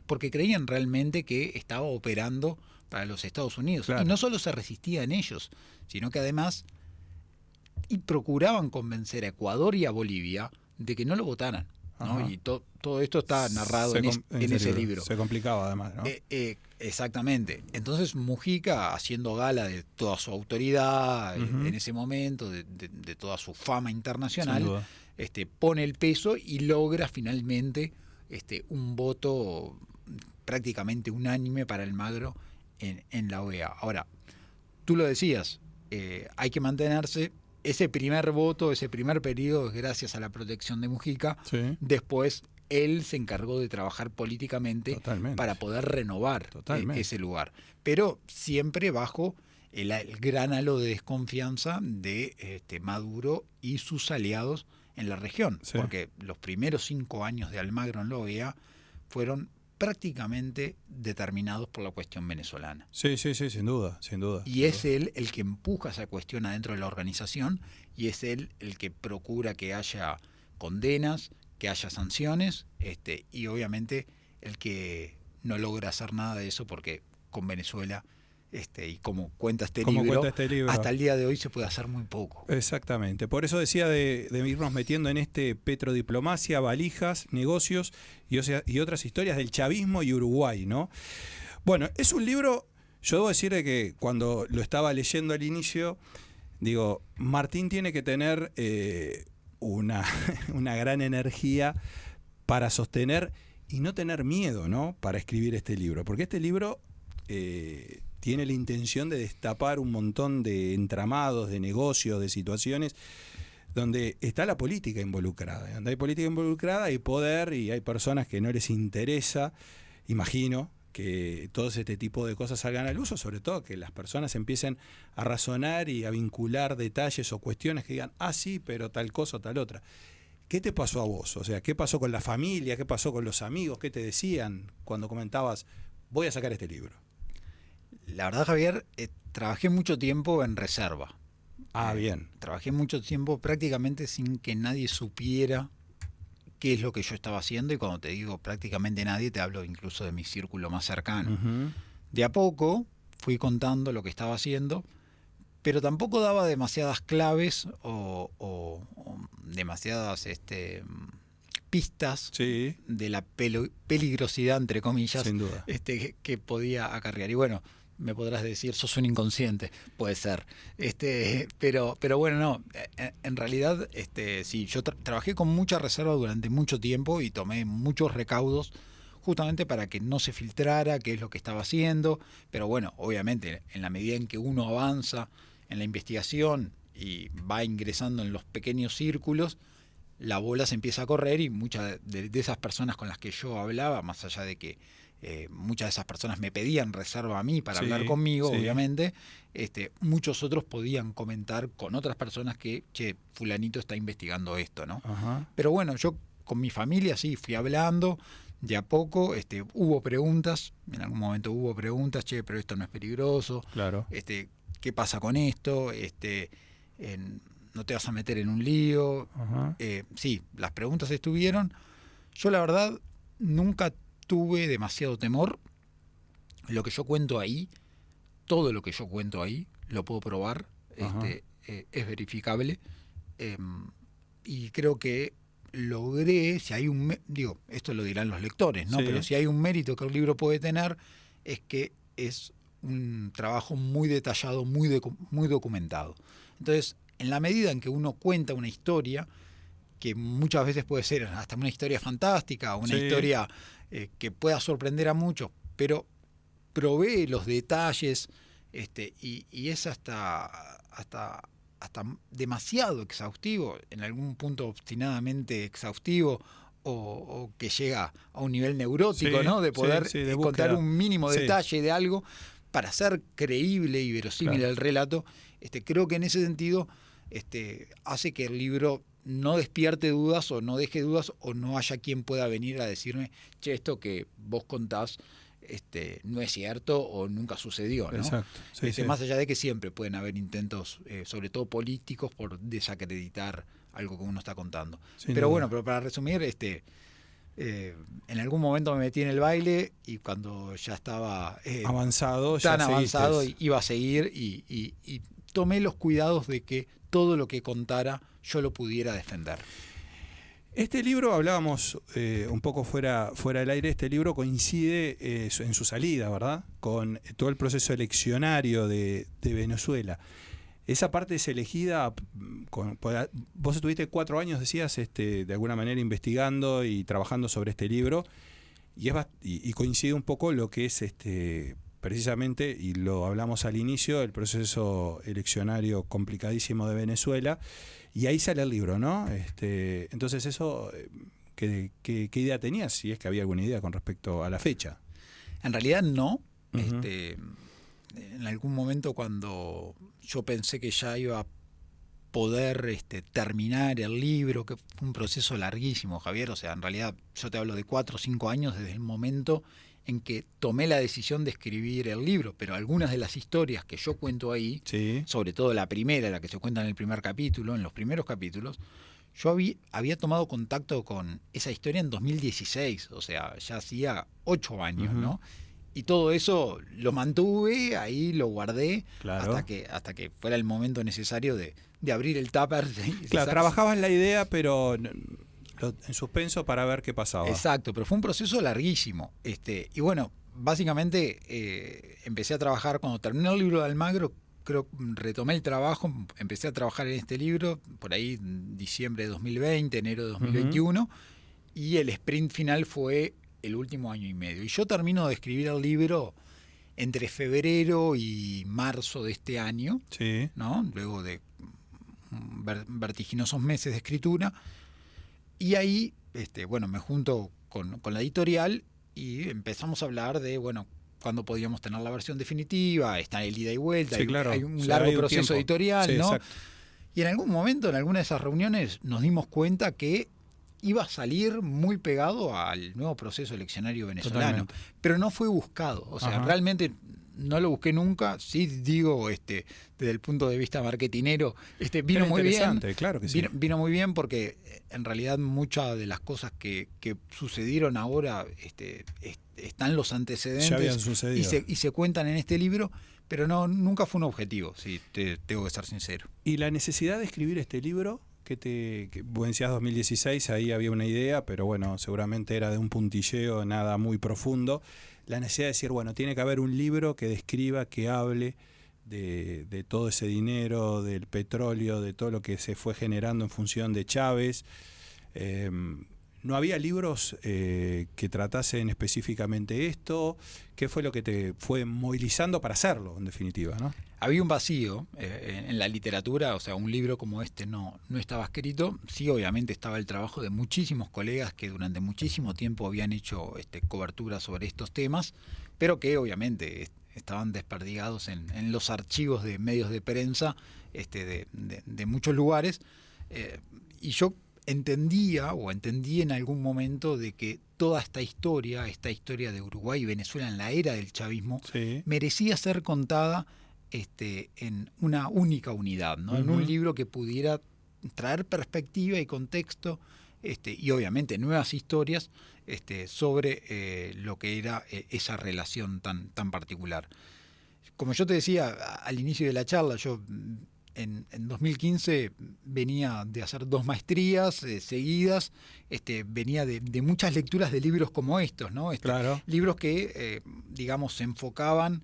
porque creían realmente que estaba operando para los Estados Unidos. Claro. Y no solo se resistían ellos, sino que además procuraban convencer a Ecuador y a Bolivia de que no lo votaran, ¿no? Y todo esto está narrado en ese libro. Se complicaba además, ¿no? Exactamente. Entonces Mujica, haciendo gala de toda su autoridad en ese momento, de toda su fama internacional, pone el peso y logra finalmente un voto prácticamente unánime para Almagro en la OEA. Ahora, tú lo decías, hay que mantenerse. Ese primer voto, ese primer periodo es gracias a la protección de Mujica. Sí. Después él se encargó de trabajar políticamente para poder renovar ese lugar. Pero siempre bajo el gran halo de desconfianza de Maduro y sus aliados en la región. Sí. Porque los primeros 5 años de Almagro en la OEA fueron prácticamente determinados por la cuestión venezolana. Sí, sin duda. Y es él el que empuja esa cuestión adentro de la organización, y es él el que procura que haya condenas, que haya sanciones, y obviamente el que no logra hacer nada de eso, porque con Venezuela, y como cuenta este libro, hasta el día de hoy se puede hacer muy poco. Exactamente. Por eso decía de irnos metiendo en petrodiplomacia, valijas, negocios y otras historias del chavismo y Uruguay, ¿no? Bueno, es un libro, yo debo decir que cuando lo estaba leyendo al inicio, digo, Martín tiene que tener una gran energía para sostener y no tener miedo, ¿no?, para escribir este libro. Porque este libro tiene la intención de destapar un montón de entramados, de negocios, de situaciones donde está la política involucrada. Donde hay política involucrada, hay poder y hay personas que no les interesa, imagino, que todo este tipo de cosas salgan al uso, sobre todo que las personas empiecen a razonar y a vincular detalles o cuestiones que digan, sí, pero tal cosa o tal otra. ¿Qué te pasó a vos? O sea, ¿qué pasó con la familia? ¿Qué pasó con los amigos? ¿Qué te decían cuando comentabas, voy a sacar este libro? La verdad, Javier, trabajé mucho tiempo en reserva. Bien. Trabajé mucho tiempo prácticamente sin que nadie supiera qué es lo que yo estaba haciendo, y cuando te digo prácticamente nadie, te hablo incluso de mi círculo más cercano. Uh-huh. De a poco fui contando lo que estaba haciendo, pero tampoco daba demasiadas claves o demasiadas pistas sí. de la peligrosidad, entre comillas, sin duda, que podía acarrear. Y bueno, me podrás decir, sos un inconsciente, puede ser. Pero bueno, no, en realidad sí, yo trabajé con mucha reserva durante mucho tiempo y tomé muchos recaudos justamente para que no se filtrara qué es lo que estaba haciendo. Pero bueno, obviamente, en la medida en que uno avanza en la investigación y va ingresando en los pequeños círculos, la bola se empieza a correr, y muchas de esas personas con las que yo hablaba, más allá de que muchas de esas personas me pedían reserva a mí para hablar conmigo, obviamente, muchos otros podían comentar con otras personas que, fulanito está investigando esto, ¿no? Uh-huh. Pero bueno, yo con mi familia sí fui hablando, de a poco, hubo preguntas, en algún momento hubo preguntas, pero esto no es peligroso, claro. ¿Qué pasa con esto? ¿No te vas a meter en un lío? Uh-huh. Sí, las preguntas estuvieron. Yo la verdad nunca tuve demasiado temor. Lo que yo cuento ahí, todo lo que yo cuento ahí, lo puedo probar, es verificable, y creo que logré, si hay esto lo dirán los lectores, ¿no? Sí. Pero si hay un mérito que el libro puede tener, es que es un trabajo muy detallado, muy documentado. Entonces, en la medida en que uno cuenta una historia, que muchas veces puede ser hasta una historia fantástica, una historia que pueda sorprender a muchos, pero provee los detalles, y es hasta demasiado exhaustivo, en algún punto obstinadamente exhaustivo, o que llega a un nivel neurótico, ¿no? De poder de contar un mínimo detalle de algo para hacer creíble y verosímil el relato. Creo que en ese sentido hace que el libro no despierte dudas, o no deje dudas, o no haya quien pueda venir a decirme, esto que vos contás no es cierto o nunca sucedió, ¿no? Exacto. Más allá de que siempre pueden haber intentos, sobre todo políticos, por desacreditar algo que uno está contando. Pero bueno, pero para resumir, en algún momento me metí en el baile, y cuando ya estaba avanzado, iba a seguir, y tomé los cuidados de que todo lo que contara yo lo pudiera defender. Este libro, hablábamos un poco fuera del aire, este libro coincide en su salida, ¿verdad?, con todo el proceso eleccionario de Venezuela. Esa parte es elegida, vos estuviste 4 años, decías, de alguna manera investigando y trabajando sobre este libro, y coincide un poco lo que es precisamente, y lo hablamos al inicio, el proceso eleccionario complicadísimo de Venezuela, y ahí sale el libro, ¿no? Entonces eso, ¿qué idea tenías? Si es que había alguna idea con respecto a la fecha. En realidad no. Uh-huh. En algún momento cuando yo pensé que ya iba a poder terminar el libro, que fue un proceso larguísimo, Javier, o sea, en realidad yo te hablo de 4 o 5 años desde el momento en que tomé la decisión de escribir el libro, pero algunas de las historias que yo cuento ahí, Sí. sobre todo la primera, la que se cuenta en el primer capítulo, en los primeros capítulos, yo había tomado contacto con esa historia en 2016, o sea, ya hacía 8 años, Uh-huh. ¿no? Y todo eso lo mantuve, ahí lo guardé, Claro. hasta que fuera el momento necesario de abrir el tupper. Claro, trabajabas la idea, pero en suspenso para ver qué pasaba. Exacto, pero fue un proceso larguísimo. Y bueno, básicamente empecé a trabajar cuando terminé el libro de Almagro. Creo retomé el trabajo, empecé a trabajar en este libro por ahí en diciembre de 2020, enero de 2021, y el sprint final fue el último año y medio. Y yo termino de escribir el libro entre febrero y marzo de este año, Sí. ¿no? Luego de vertiginosos meses de escritura. Y ahí, bueno, me junto con la editorial y empezamos a hablar de, bueno, cuándo podíamos tener la versión definitiva, está el ida y vuelta, Sí, claro. hay un O sea, largo hay un proceso tiempo. editorial, Sí, ¿no? exacto. Y en algún momento, en alguna de esas reuniones, nos dimos cuenta que iba a salir muy pegado al nuevo proceso eleccionario venezolano. Totalmente. Pero no fue buscado. O sea, Ajá. realmente no lo busqué nunca. Sí digo, desde el punto de vista marketinero, vino Era muy bien. interesante, claro que sí. Vino muy bien porque en realidad muchas de las cosas que sucedieron ahora están los antecedentes Ya habían sucedido. y se cuentan en este libro, pero nunca fue un objetivo, sí, tengo que ser sincero. Y la necesidad de escribir este libro, vos decías 2016, ahí había una idea, pero bueno, seguramente era de un puntilleo, nada muy profundo. La necesidad de decir, bueno, tiene que haber un libro que describa, que hable de todo ese dinero, del petróleo, de todo lo que se fue generando en función de Chávez. ¿No había libros que tratasen específicamente esto? ¿Qué fue lo que te fue movilizando para hacerlo, en definitiva, ¿no? Había un vacío en la literatura, o sea, un libro como este no estaba escrito. Sí, obviamente estaba el trabajo de muchísimos colegas que durante muchísimo tiempo habían hecho cobertura sobre estos temas, pero que obviamente estaban desperdigados en los archivos de medios de prensa de muchos lugares. Y yo entendí en algún momento de que toda esta historia de Uruguay y Venezuela en la era del chavismo, Sí. merecía ser contada en una única unidad, ¿no? En un libro que pudiera traer perspectiva y contexto y obviamente nuevas historias sobre lo que era esa relación tan particular. Como yo te decía al inicio de la charla, yo en 2015 venía de hacer 2 maestrías seguidas, venía de muchas lecturas de libros como estos, ¿no? Claro. Libros que, digamos, se enfocaban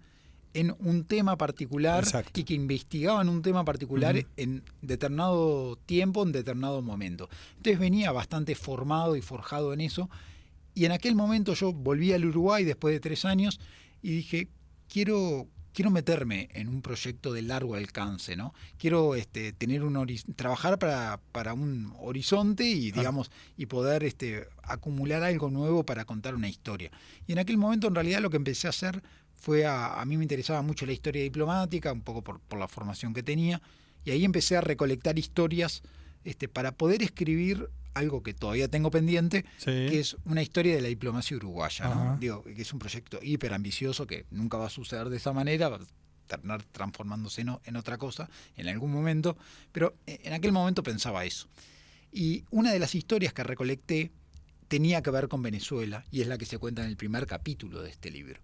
en un tema particular. Exacto. Y que investigaban un tema particular en determinado tiempo, en determinado momento. Entonces venía bastante formado y forjado en eso. Y en aquel momento yo volví al Uruguay después de 3 años y dije, quiero meterme en un proyecto de largo alcance, ¿no? Quiero tener trabajar para un horizonte y, digamos, y poder acumular algo nuevo para contar una historia. Y en aquel momento, en realidad, lo que empecé a hacer fue a mí me interesaba mucho la historia diplomática, un poco por la formación que tenía, y ahí empecé a recolectar historias para poder escribir algo que todavía tengo pendiente, Sí. que es una historia de la diplomacia uruguaya, ¿no? Ajá. Digo, que es un proyecto hiper ambicioso que nunca va a suceder de esa manera, va a terminar transformándose en otra cosa en algún momento, pero en aquel momento pensaba eso. Y una de las historias que recolecté tenía que ver con Venezuela, y es la que se cuenta en el primer capítulo de este libro.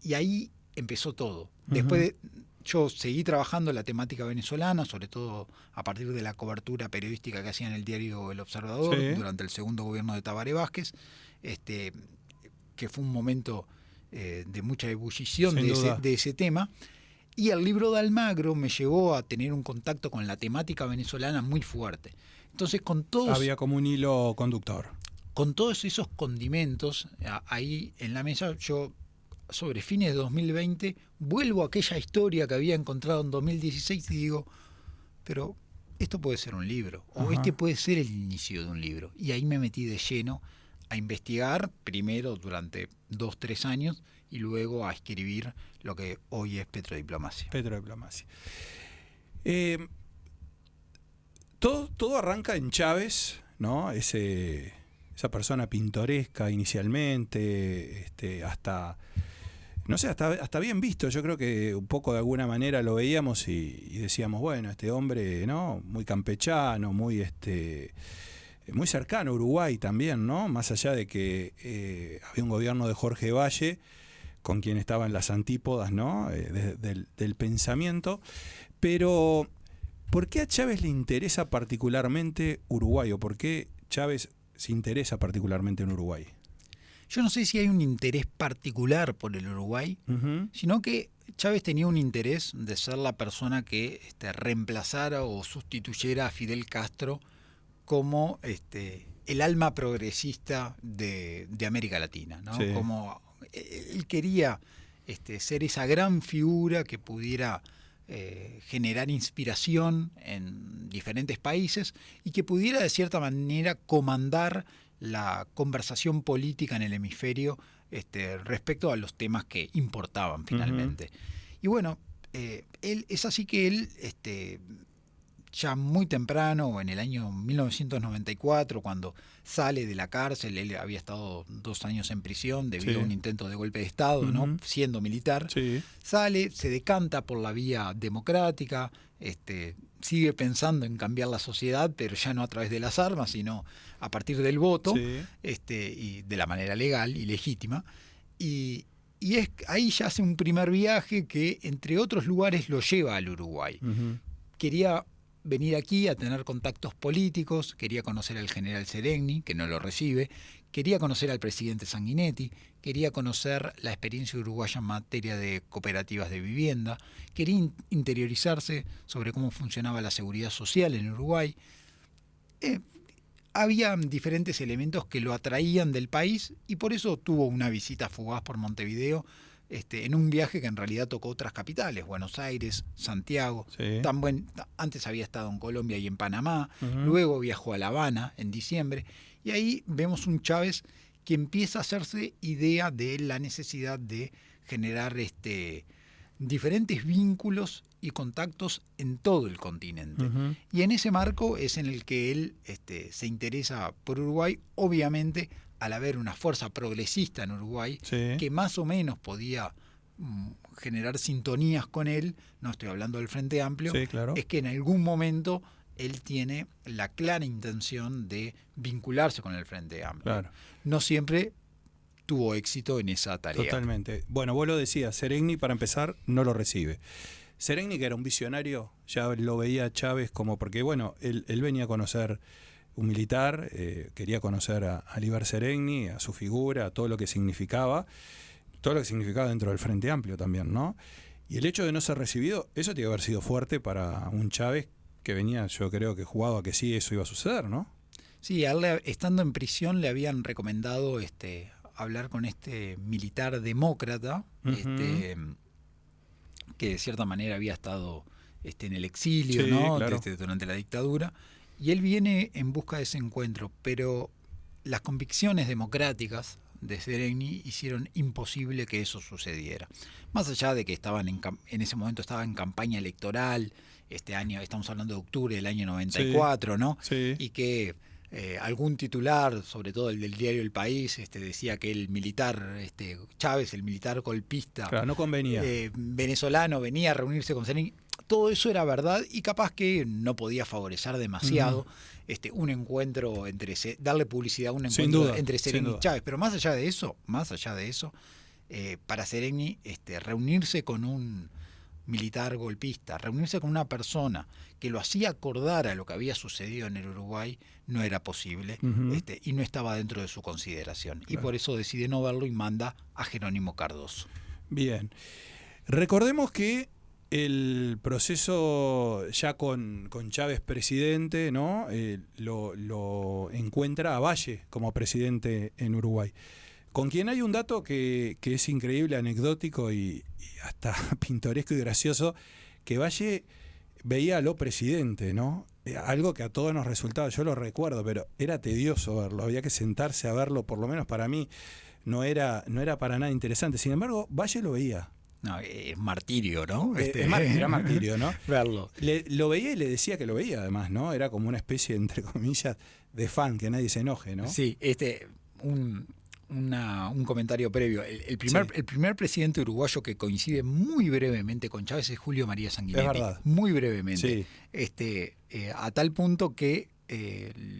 Y ahí empezó todo. Después yo seguí trabajando en la temática venezolana, sobre todo a partir de la cobertura periodística que hacía en el diario El Observador, Sí. durante el segundo gobierno de Tabaré Vázquez, que fue un momento de mucha ebullición de ese tema. Y el libro de Almagro me llevó a tener un contacto con la temática venezolana muy fuerte. Entonces, con todos... Había como un hilo conductor. con todos esos condimentos ahí en la mesa, yo sobre fines de 2020 vuelvo a aquella historia que había encontrado en 2016 y digo, pero esto puede ser un libro, o este puede ser el inicio de un libro. Y ahí me metí de lleno a investigar, primero durante 2-3 años, y luego a escribir lo que hoy es Petrodiplomacia. Petrodiplomacia. Todo arranca en Chávez, ¿no? Esa persona pintoresca inicialmente, hasta, no sé, hasta bien visto. Yo creo que un poco de alguna manera lo veíamos y decíamos, bueno, este hombre, ¿no? Muy campechano, muy cercano a Uruguay también, ¿no? Más allá de que había un gobierno de Jorge Valle con quien estaban las antípodas, ¿no? Del pensamiento. Pero, ¿por qué a Chávez le interesa particularmente Uruguay? ¿O por qué Chávez se interesa particularmente en Uruguay? Yo no sé si hay un interés particular por el Uruguay, sino que Chávez tenía un interés de ser la persona que reemplazara o sustituyera a Fidel Castro como el alma progresista de América Latina, ¿no? Sí. Como él quería ser esa gran figura que pudiera generar inspiración en diferentes países y que pudiera de cierta manera comandar la conversación política en el hemisferio respecto a los temas que importaban finalmente. Y bueno, es así que él ya muy temprano, en el año 1994, cuando sale de la cárcel, él había estado 2 años en prisión debido a un intento de golpe de Estado, ¿no? Siendo militar, sale, se decanta por la vía democrática, sigue pensando en cambiar la sociedad, pero ya no a través de las armas, sino a partir del voto, y de la manera legal y legítima. Y ahí ya hace un primer viaje que, entre otros lugares, lo lleva al Uruguay. Quería venir aquí a tener contactos políticos, quería conocer al general Seregni, que no lo recibe, quería conocer al presidente Sanguinetti, quería conocer la experiencia uruguaya en materia de cooperativas de vivienda, quería interiorizarse sobre cómo funcionaba la seguridad social en Uruguay. Había diferentes elementos que lo atraían del país y por eso tuvo una visita fugaz por Montevideo, en un viaje que en realidad tocó otras capitales, Buenos Aires, Santiago. Antes había estado en Colombia y en Panamá, luego viajó a La Habana en diciembre, y ahí vemos un Chávez que empieza a hacerse idea de la necesidad de generar diferentes vínculos y contactos en todo el continente. Y en ese marco es en el que él se interesa por Uruguay, obviamente al haber una fuerza progresista en Uruguay que más o menos podía generar sintonías con él, no estoy hablando del Frente Amplio, es que en algún momento él tiene la clara intención de vincularse con el Frente Amplio. No siempre tuvo éxito en esa tarea. Totalmente. Bueno, vos lo decías, Seregni, para empezar, no lo recibe. Seregni, que era un visionario, ya lo veía Chávez como, porque bueno, él venía a conocer un militar, quería conocer a Aníbal Seregni, a su figura, a todo lo que significaba dentro del Frente Amplio también, ¿no? Y el hecho de no ser recibido, eso tiene que haber sido fuerte para un Chávez que venía, yo creo que jugado a que sí, eso iba a suceder, ¿no? Sí, a él, estando en prisión, le habían recomendado hablar con este militar demócrata, que de cierta manera había estado en el exilio, ¿no? Durante la dictadura. Y él viene en busca de ese encuentro, pero las convicciones democráticas de Seregni hicieron imposible que eso sucediera. Más allá de que estaban en ese momento estaba en campaña electoral, este año, estamos hablando de octubre del año 94, ¿no? Y que algún titular, sobre todo el del diario El País, decía que el militar, Chávez, el militar golpista, no convenía, venezolano, venía a reunirse con Seregni. Todo eso era verdad y capaz que no podía favorecer demasiado un encuentro darle publicidad a un encuentro entre Seregni y Chávez. Pero más allá de eso, para Seregni reunirse con un militar golpista, reunirse con una persona que lo hacía acordar a lo que había sucedido en el Uruguay, no era posible y no estaba dentro de su consideración. Y por eso decide no verlo y manda a Jerónimo Cardoso. Bien. Recordemos que el proceso ya con Chávez presidente, ¿no? Lo encuentra a Valle como presidente en Uruguay. Con quien hay un dato que es increíble, anecdótico y hasta pintoresco y gracioso, que Valle veía a lo presidente, ¿no? Algo que a todos nos resultaba, yo lo recuerdo, pero era tedioso verlo, había que sentarse a verlo, por lo menos para mí no era para nada interesante. Sin embargo, Valle lo veía. No, es martirio, ¿no? Era martirio, ¿no? Verlo. Lo veía y le decía que lo veía, además, ¿no? Era como una especie, entre comillas, de fan, que nadie se enoje, ¿no? Sí, un comentario previo. El primer presidente uruguayo que coincide muy brevemente con Chávez es Julio María Sanguinetti. Es verdad. Muy brevemente. Sí. A tal punto que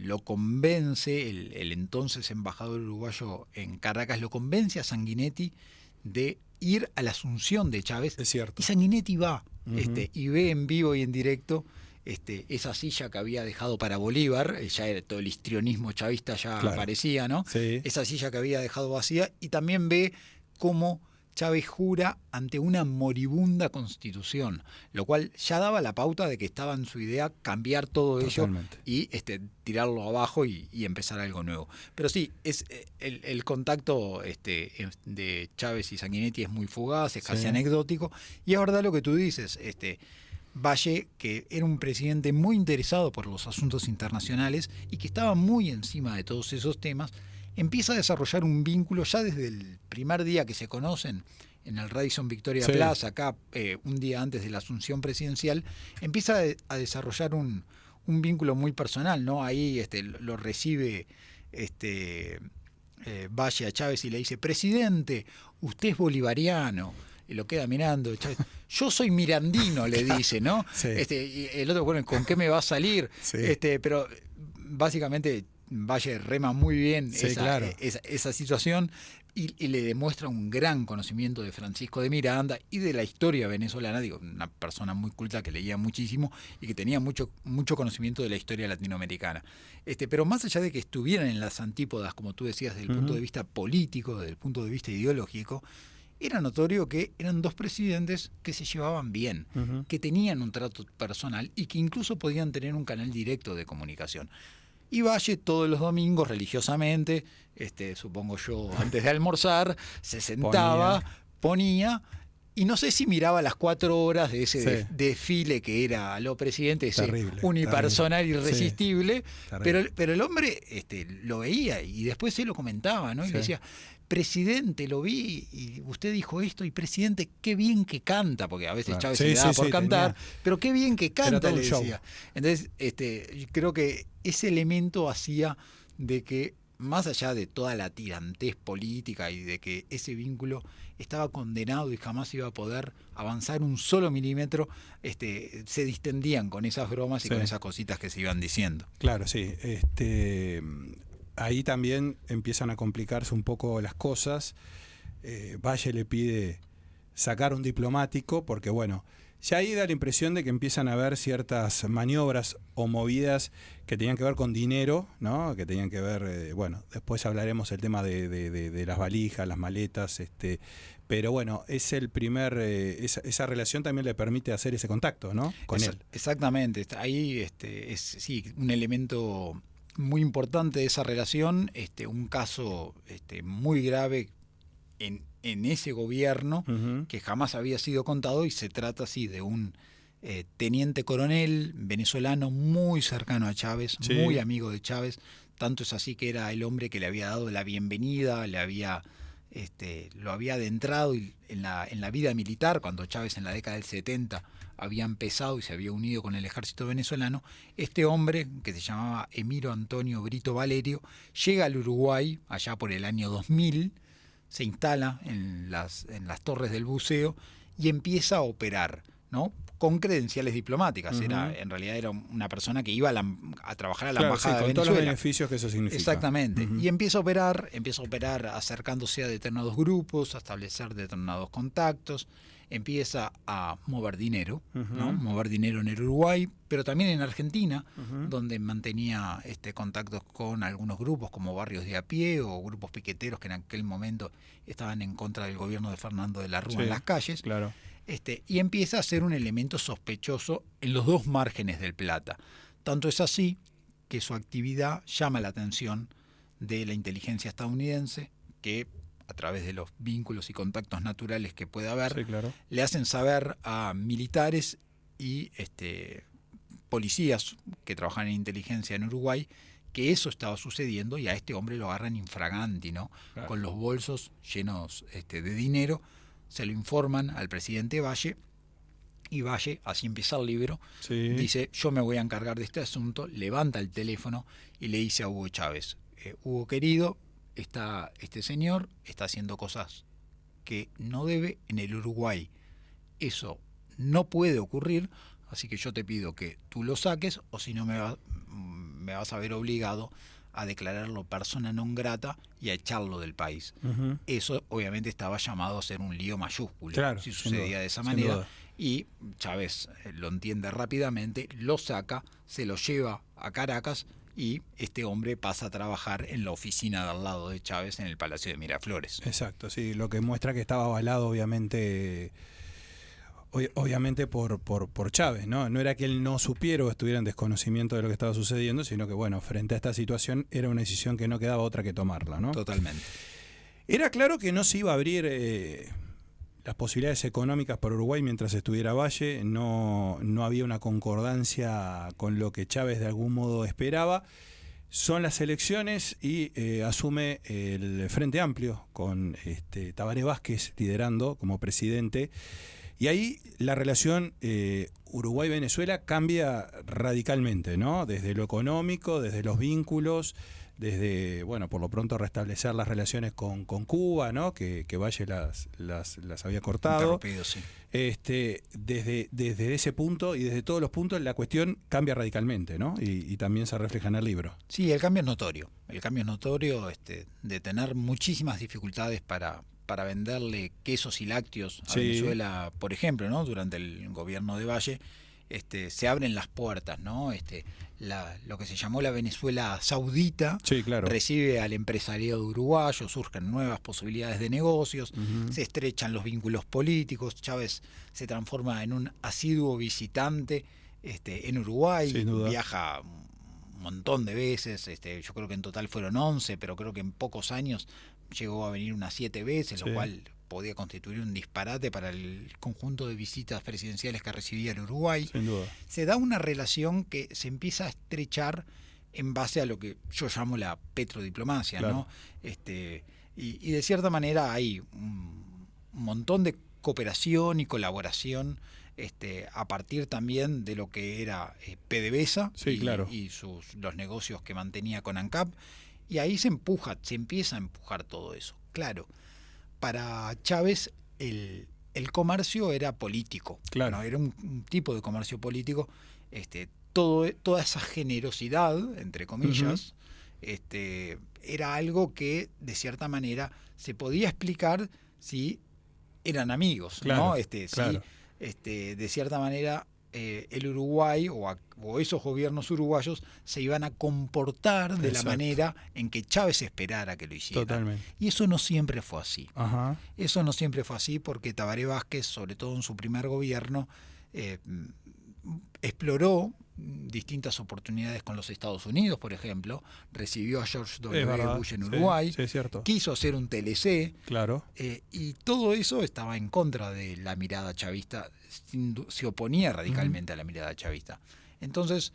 lo convence, el entonces embajador uruguayo en Caracas, lo convence a Sanguinetti de ir a la asunción de Chávez. Es cierto. Y Sanguinetti va, Uh-huh. y ve en vivo y en directo esa silla que había dejado para Bolívar, ya era todo el histrionismo chavista ya Claro. aparecía, ¿no? Sí. Esa silla que había dejado vacía, y también ve cómo Chávez jura ante una moribunda constitución, lo cual ya daba la pauta de que estaba en su idea cambiar todo Totalmente. ello y tirarlo abajo y empezar algo nuevo. Pero sí, es el contacto de Chávez y Sanguinetti es muy fugaz, es casi Sí. anecdótico, y es verdad lo que tú dices, Valle, que era un presidente muy interesado por los asuntos internacionales y que estaba muy encima de todos esos temas, empieza a desarrollar un vínculo ya desde el primer día que se conocen en el Radisson Victoria Sí. Plaza, acá un día antes de la asunción presidencial, empieza a desarrollar un vínculo muy personal, ¿no? Ahí lo recibe Valle a Chávez y le dice: presidente, usted es bolivariano. Y lo queda mirando Chávez. Yo soy mirandino, le dice, ¿no? Sí. Y el otro, bueno, ¿con qué me va a salir? Sí. Pero básicamente Valle rema muy bien Sí, claro. esa situación y le demuestra un gran conocimiento de Francisco de Miranda y de la historia venezolana. Digo, una persona muy culta que leía muchísimo y que tenía mucho conocimiento de la historia latinoamericana. Pero más allá de que estuvieran en las antípodas, como tú decías, desde el punto de vista político, desde el punto de vista ideológico, era notorio que eran dos presidentes que se llevaban bien, Uh-huh. que tenían un trato personal y que incluso podían tener un canal directo de comunicación. Y Valle todos los domingos, religiosamente, supongo yo, antes de almorzar, se sentaba, ponía, y no sé si miraba las 4 horas de ese Sí. desfile que era lo presidente, ese Terrible, unipersonal terrible. irresistible, Terrible. pero el hombre lo veía y después se lo comentaba, ¿no? Y Sí. le decía: presidente, lo vi y usted dijo esto, y presidente, qué bien que canta, porque a veces Claro. Chávez Sí, se le daba sí, por sí, cantar, tenía. pero qué bien que Era canta, todo le un show. decía. Entonces, yo creo que ese elemento hacía de que, más allá de toda la tirantez política y de que ese vínculo estaba condenado y jamás iba a poder avanzar un solo milímetro, se distendían con esas bromas y Sí. con esas cositas que se iban diciendo. Claro, sí. Ahí también empiezan a complicarse un poco las cosas. Valle le pide sacar un diplomático porque, bueno, ya ahí da la impresión de que empiezan a haber ciertas maniobras o movidas que tenían que ver con dinero, ¿no? Que tenían que ver, bueno, después hablaremos el tema de las valijas, las maletas, pero bueno, es el primer, esa relación también le permite hacer ese contacto, ¿no? Con él. Exactamente. Ahí es sí, un elemento muy importante de esa relación, un caso muy grave en ese gobierno Uh-huh. que jamás había sido contado, y se trata así de un teniente coronel venezolano muy cercano a Chávez, Sí. muy amigo de Chávez, tanto es así que era el hombre que le había dado la bienvenida, lo había adentrado en la vida militar cuando Chávez en la década del 70 había empezado y se había unido con el ejército venezolano. Este hombre, que se llamaba Emiro Antonio Brito Valerio, llega al Uruguay allá por el año 2000, se instala en las torres del buceo y empieza a operar, ¿no? Con credenciales diplomáticas. Uh-huh. En realidad era una persona que iba a trabajar a la Claro, embajada sí, de con todos los Venezuela. beneficios que eso significa. Exactamente. Uh-huh. Y empieza a operar acercándose a determinados grupos, a establecer determinados contactos, empieza a mover dinero, Uh-huh. ¿no? Mover dinero en el Uruguay, pero también en Argentina, Uh-huh. donde mantenía contactos con algunos grupos como Barrios de a Pie o grupos piqueteros que en aquel momento estaban en contra del gobierno de Fernando de la Rúa Sí, en las calles. Claro. Y empieza a ser un elemento sospechoso en los dos márgenes del Plata. Tanto es así que su actividad llama la atención de la inteligencia estadounidense, que a través de los vínculos y contactos naturales que puede haber, Sí, claro. le hacen saber a militares y policías que trabajan en inteligencia en Uruguay que eso estaba sucediendo, y a este hombre lo agarran infraganti, ¿no? Claro. Con los bolsos llenos de dinero. Se lo informan al presidente Valle, y Valle, así empieza el libro, Sí. dice: yo me voy a encargar de este asunto, levanta el teléfono y le dice a Hugo Chávez: Hugo querido, está este señor, está haciendo cosas que no debe en el Uruguay. Eso no puede ocurrir, así que yo te pido que tú lo saques, o si no me vas a ver obligado a declararlo persona non grata y a echarlo del país. Uh-huh. Eso obviamente estaba llamado a ser un lío mayúsculo, Claro, si sin sucedía duda, de esa sin manera. duda. Y Chávez lo entiende rápidamente, lo saca, se lo lleva a Caracas, y este hombre pasa a trabajar en la oficina de al lado de Chávez en el Palacio de Miraflores. Exacto, sí, lo que muestra que estaba avalado obviamente por Chávez, ¿no? No era que él no supiera o estuviera en desconocimiento de lo que estaba sucediendo, sino que, bueno, frente a esta situación era una decisión que no quedaba otra que tomarla, ¿no? Totalmente. Era claro que no se iba a abrir las posibilidades económicas para Uruguay mientras estuviera Valle, no había una concordancia con lo que Chávez de algún modo esperaba. Son las elecciones y asume el Frente Amplio con Tabaré Vázquez liderando como presidente. Y ahí la relación Uruguay-Venezuela cambia radicalmente, ¿no? Desde lo económico, desde los vínculos, desde, bueno, por lo pronto restablecer las relaciones con Cuba, ¿no? Que Valle las había cortado. Interrumpido, sí. Desde ese punto y desde todos los puntos la cuestión cambia radicalmente, ¿no? Y también se refleja en el libro. Sí, el cambio es notorio. El cambio es notorio de tener muchísimas dificultades para venderle quesos y lácteos a Sí. Venezuela, por ejemplo, ¿no? Durante el gobierno de Valle, se abren las puertas, ¿no? Lo que se llamó la Venezuela saudita, Sí, claro. recibe al empresariado uruguayo, surgen nuevas posibilidades de negocios, Uh-huh. se estrechan los vínculos políticos. Chávez se transforma en un asiduo visitante en Uruguay, Sin duda. viaja un montón de veces, yo creo que en total fueron 11, pero creo que en pocos años llegó a venir unas 7 veces, Sí. lo cual podía constituir un disparate para el conjunto de visitas presidenciales que recibía el Uruguay. Sin duda. Se da una relación que se empieza a estrechar en base a lo que yo llamo la petrodiplomacia, Claro. ¿no? Y de cierta manera hay un montón de cooperación y colaboración a partir también de lo que era PDVSA, Sí, claro. y los negocios que mantenía con ANCAP, y ahí se empieza a empujar todo eso. Claro, para Chávez el comercio era político, Claro. ¿no? Era un tipo de comercio político. Toda esa generosidad, entre comillas, era algo que de cierta manera se podía explicar si eran amigos, Claro, ¿no? claro. Si de cierta manera el Uruguay o esos gobiernos uruguayos se iban a comportar de Exacto. la manera en que Chávez esperara que lo hicieran. Totalmente. Y eso no siempre fue así. Ajá. Eso no siempre fue así, porque Tabaré Vázquez, sobre todo en su primer gobierno, exploró distintas oportunidades con los Estados Unidos, por ejemplo. Recibió a George Es W. verdad. Bush en Sí, Uruguay. sí, es cierto. Quiso hacer un TLC. Claro. Y todo eso estaba en contra de la mirada chavista, se oponía radicalmente a la mirada chavista. Entonces,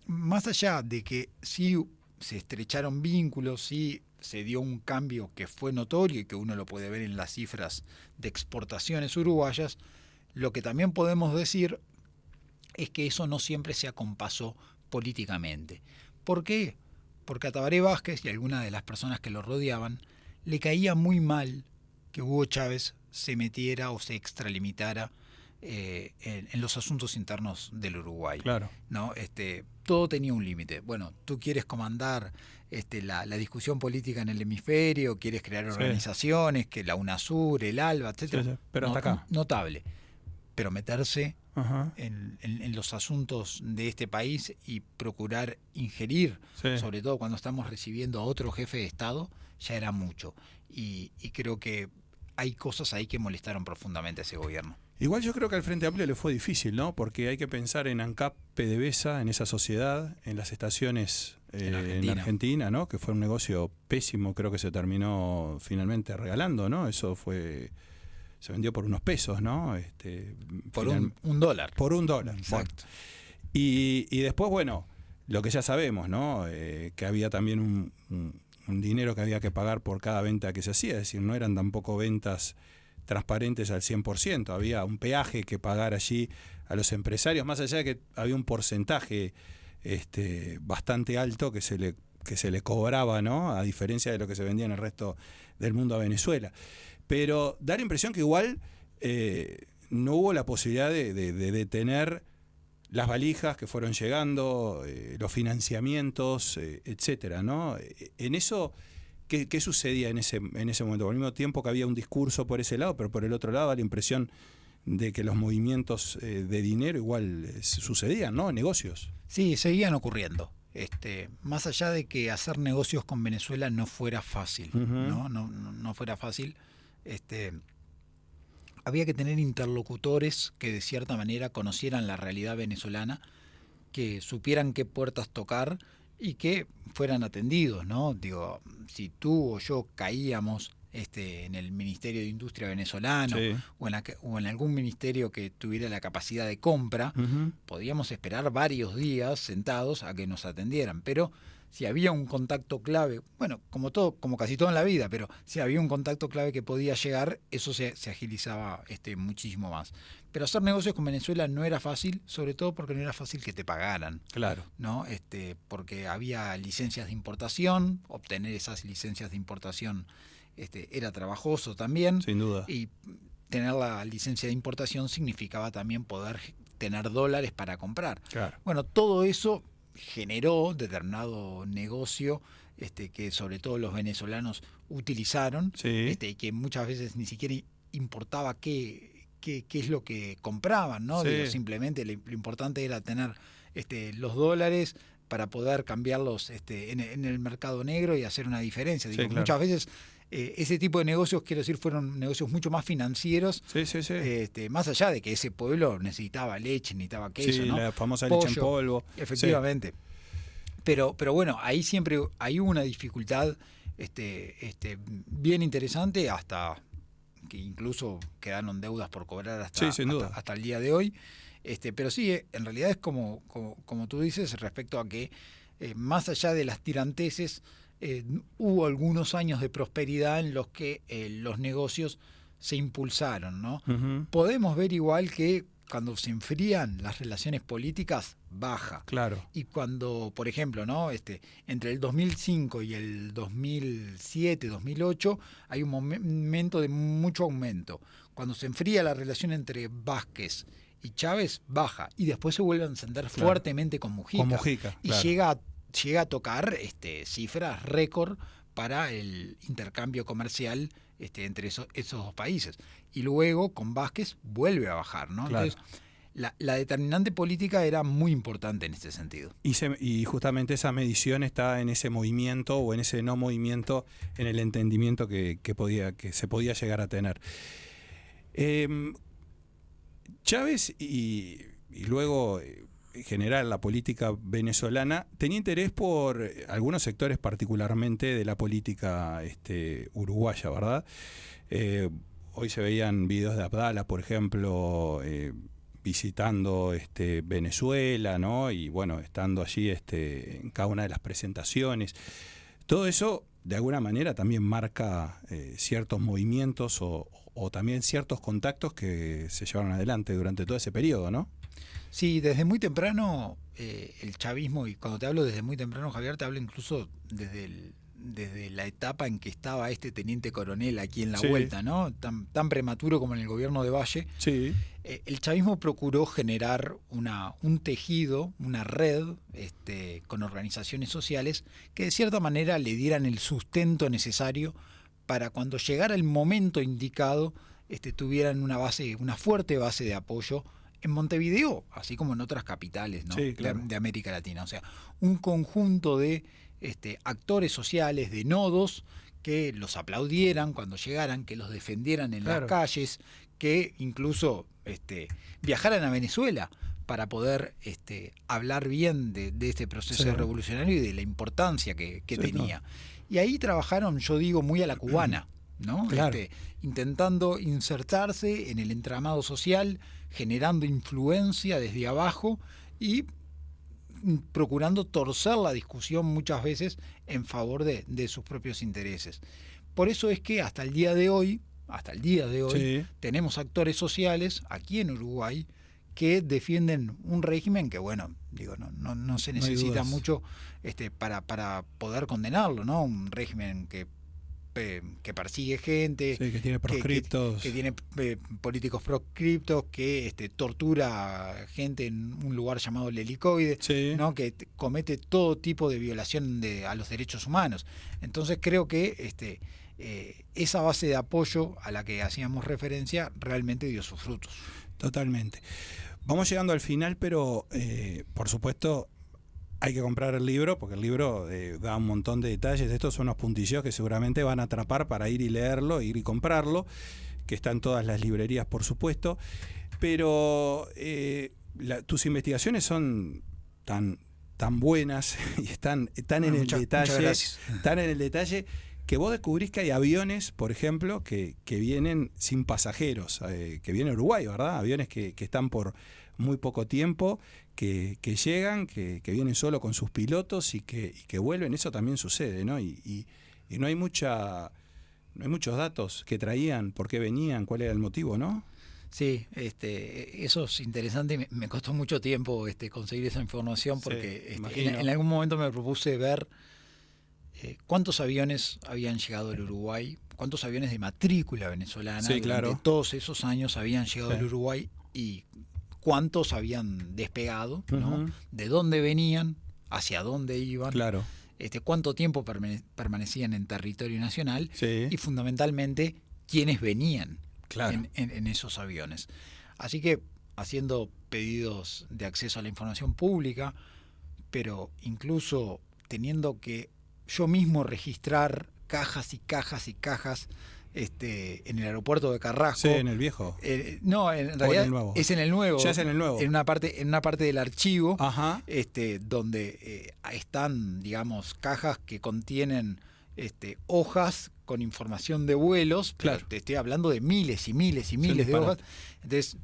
más allá de que sí se estrecharon vínculos, sí se dio un cambio que fue notorio y que uno lo puede ver en las cifras de exportaciones uruguayas, lo que también podemos decir es que eso no siempre se acompasó políticamente. ¿Por qué? Porque a Tabaré Vázquez y a algunas de las personas que lo rodeaban le caía muy mal que Hugo Chávez se metiera o se extralimitara en los asuntos internos del Uruguay. Claro. ¿No? Todo tenía un límite. Bueno, tú quieres comandar la discusión política en el hemisferio, quieres crear organizaciones, que la UNASUR, el ALBA, etc. Sí, sí. Pero hasta acá. Notable. Pero meterse Ajá. en los asuntos de este país y procurar ingerir, Sí. sobre todo cuando estamos recibiendo a otro jefe de Estado, ya era mucho. Y creo que hay cosas ahí que molestaron profundamente a ese gobierno. Igual yo creo que al Frente Amplio le fue difícil, ¿no? Porque hay que pensar en ANCAP, PDVSA, en esa sociedad, en las estaciones en Argentina, ¿no? Que fue un negocio pésimo, creo que se terminó finalmente regalando, ¿no? Eso fue... Se vendió por unos pesos, ¿no? Por un dólar. Por $1. Exacto. Bueno. Y después, bueno, lo que ya sabemos, ¿no? Que había también un dinero que había que pagar por cada venta que se hacía, es decir, no eran tampoco ventas transparentes al 100%, había un peaje que pagar allí a los empresarios, más allá de que había un porcentaje bastante alto que se le cobraba, ¿no? A diferencia de lo que se vendía en el resto del mundo a Venezuela. Pero da la impresión que igual no hubo la posibilidad de detener las valijas que fueron llegando, los financiamientos, etcétera, ¿no? En eso, ¿qué sucedía en ese momento? Al mismo tiempo que había un discurso por ese lado, pero por el otro lado da la impresión de que los movimientos de dinero igual sucedían, ¿no? Negocios. Sí, seguían ocurriendo. Más allá de que hacer negocios con Venezuela no fuera fácil, ¿no? No fuera fácil. Había que tener interlocutores que de cierta manera conocieran la realidad venezolana, que supieran qué puertas tocar y que fueran atendidos, ¿no? Digo, si tú o yo caíamos en el Ministerio de Industria venezolano, sí, o en algún ministerio que tuviera la capacidad de compra, podíamos esperar varios días sentados a que nos atendieran, pero si había un contacto clave, bueno, como casi todo en la vida, pero si había un contacto clave que podía llegar, eso se agilizaba muchísimo más. Pero hacer negocios con Venezuela no era fácil, sobre todo porque no era fácil que te pagaran. Claro. ¿No? Porque había licencias de importación, obtener esas licencias de importación era trabajoso también. Sin duda. Y tener la licencia de importación significaba también poder tener dólares para comprar. Claro. Bueno, todo eso generó determinado negocio que sobre todo los venezolanos utilizaron, sí, y que muchas veces ni siquiera importaba qué es lo que compraban, ¿no? Sí. Digo, simplemente lo importante era tener los dólares para poder cambiarlos en el mercado negro y hacer una diferencia. Digo, sí, claro. Muchas veces ese tipo de negocios, quiero decir, fueron negocios mucho más financieros, sí, sí, sí. Más allá de que ese pueblo necesitaba leche, necesitaba queso, sí, ¿no? La famosa pollo, leche en polvo. Efectivamente. Sí. Pero bueno, ahí siempre hay una dificultad bien interesante, hasta que incluso quedaron deudas por cobrar hasta el día de hoy. Pero sí, en realidad es como tú dices, respecto a que más allá de las tiranteses, hubo algunos años de prosperidad en los que los negocios se impulsaron, ¿no? Podemos ver igual que cuando se enfrían las relaciones políticas, baja. Claro. Y cuando, por ejemplo, ¿no? Entre el 2005 y el 2007, 2008, hay un momento de mucho aumento. Cuando se enfría la relación entre Vázquez y Chávez, baja. Y después se vuelve a encender fuertemente con Mujica. Con Mujica, y claro. llega a tocar cifras récord para el intercambio comercial entre esos dos países. Y luego con Vázquez vuelve a bajar, ¿no? Claro. Entonces, la determinante política era muy importante en este sentido. Y justamente esa medición está en ese movimiento o en ese no movimiento, en el entendimiento que se podía llegar a tener. Chávez y luego en general la política venezolana tenía interés por algunos sectores particularmente de la política uruguaya, ¿verdad? Hoy se veían videos de Abdala, por ejemplo, visitando Venezuela, ¿no? Y bueno, estando allí en cada una de las presentaciones. Todo eso de alguna manera también marca ciertos movimientos o también ciertos contactos que se llevaron adelante durante todo ese periodo, ¿no? Sí, desde muy temprano el chavismo, y cuando te hablo desde muy temprano, Javier, te hablo incluso desde la etapa en que estaba teniente coronel aquí en la vuelta, ¿no? Tan prematuro como en el gobierno de Valle. Sí. El chavismo procuró generar un tejido, una red con organizaciones sociales que de cierta manera le dieran el sustento necesario para cuando llegara el momento indicado tuvieran una fuerte base de apoyo en Montevideo, así como en otras capitales, ¿no? Sí, claro. de América Latina. O sea, un conjunto de actores sociales, de nodos, que los aplaudieran cuando llegaran, que los defendieran en Claro. las calles, que incluso viajaran a Venezuela para poder hablar bien de este proceso Sí. revolucionario y de la importancia que Sí, tenía. Y ahí trabajaron, yo digo, muy a la cubana, ¿no? Claro. Intentando insertarse en el entramado social, generando influencia desde abajo y procurando torcer la discusión muchas veces en favor de sus propios intereses. Por eso es que hasta el día de hoy, Sí. tenemos actores sociales aquí en Uruguay que defienden un régimen que, bueno, digo, no se No hay necesita dudas. mucho para poder condenarlo, ¿no? Un régimen que persigue gente, Sí, que tiene proscriptos. que tiene políticos proscriptos, que tortura gente en un lugar llamado el Helicoide, Sí. ¿no? Que comete todo tipo de violación a los derechos humanos. Entonces creo que esa base de apoyo a la que hacíamos referencia realmente dio sus frutos. Totalmente. Vamos llegando al final, pero por supuesto hay que comprar el libro, porque el libro da un montón de detalles. Estos son unos puntillos que seguramente van a atrapar para ir y leerlo, ir y comprarlo, que está en todas las librerías, por supuesto. Pero tus investigaciones son tan buenas y están en el Muchas detalle, gracias. tan en el detalle, que vos descubrís que hay aviones, por ejemplo, que vienen sin pasajeros, que vienen a Uruguay, ¿verdad? Aviones que están por muy poco tiempo, que llegan, que vienen solo con sus pilotos y que vuelven. Eso también sucede, ¿no? Y no hay muchos datos que traían, por qué venían, cuál era el motivo, ¿no? Sí, eso es interesante. Me costó mucho tiempo conseguir esa información porque Sí, imagino. en algún momento me propuse ver cuántos aviones habían llegado al Uruguay, cuántos aviones de matrícula venezolana Sí, claro. durante todos esos años habían llegado Sí. al Uruguay y cuántos habían despegado, ¿no? Ujú. De dónde venían, hacia dónde iban, Claro. cuánto tiempo permanecían en territorio nacional Sí. y fundamentalmente quiénes venían Claro. en esos aviones. Así que haciendo pedidos de acceso a la información pública, pero incluso teniendo que yo mismo registrar cajas y cajas y cajas en el aeropuerto de Carrasco. Sí, en el viejo. No, en realidad el nuevo. es en el nuevo. Ya es en el nuevo. En una parte del archivo, Ajá. donde están, digamos, cajas que contienen hojas con información de vuelos. Pero Claro. te estoy hablando de miles y miles y miles de disparate. hojas. Entonces,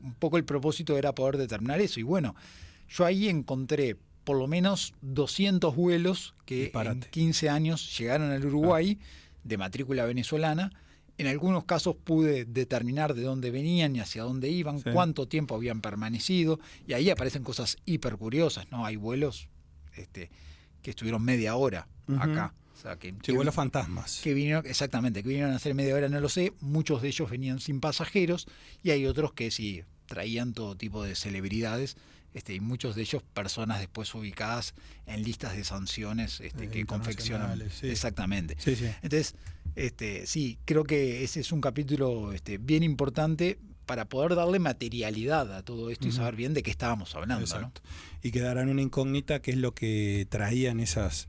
un poco el propósito era poder determinar eso. Y bueno, yo ahí encontré por lo menos 200 vuelos que Disparate. en 15 años llegaron al Uruguay de matrícula venezolana. En algunos casos pude determinar de dónde venían y hacia dónde iban, Sí. cuánto tiempo habían permanecido, y ahí aparecen cosas hiper curiosas, ¿no? Hay vuelos que estuvieron media hora Ujú. acá. O sea, Sí, vuelos fantasmas. que vinieron a hacer media hora, no lo sé. Muchos de ellos venían sin pasajeros y hay otros que sí traían todo tipo de celebridades. Y muchos de ellos personas después ubicadas en listas de sanciones que confeccionan. internacionales, sí. Exactamente. Sí, sí. Entonces, sí, creo que ese es un capítulo bien importante para poder darle materialidad a todo esto y saber bien de qué estábamos hablando. Exacto. Y quedará en una incógnita qué es lo que traían esos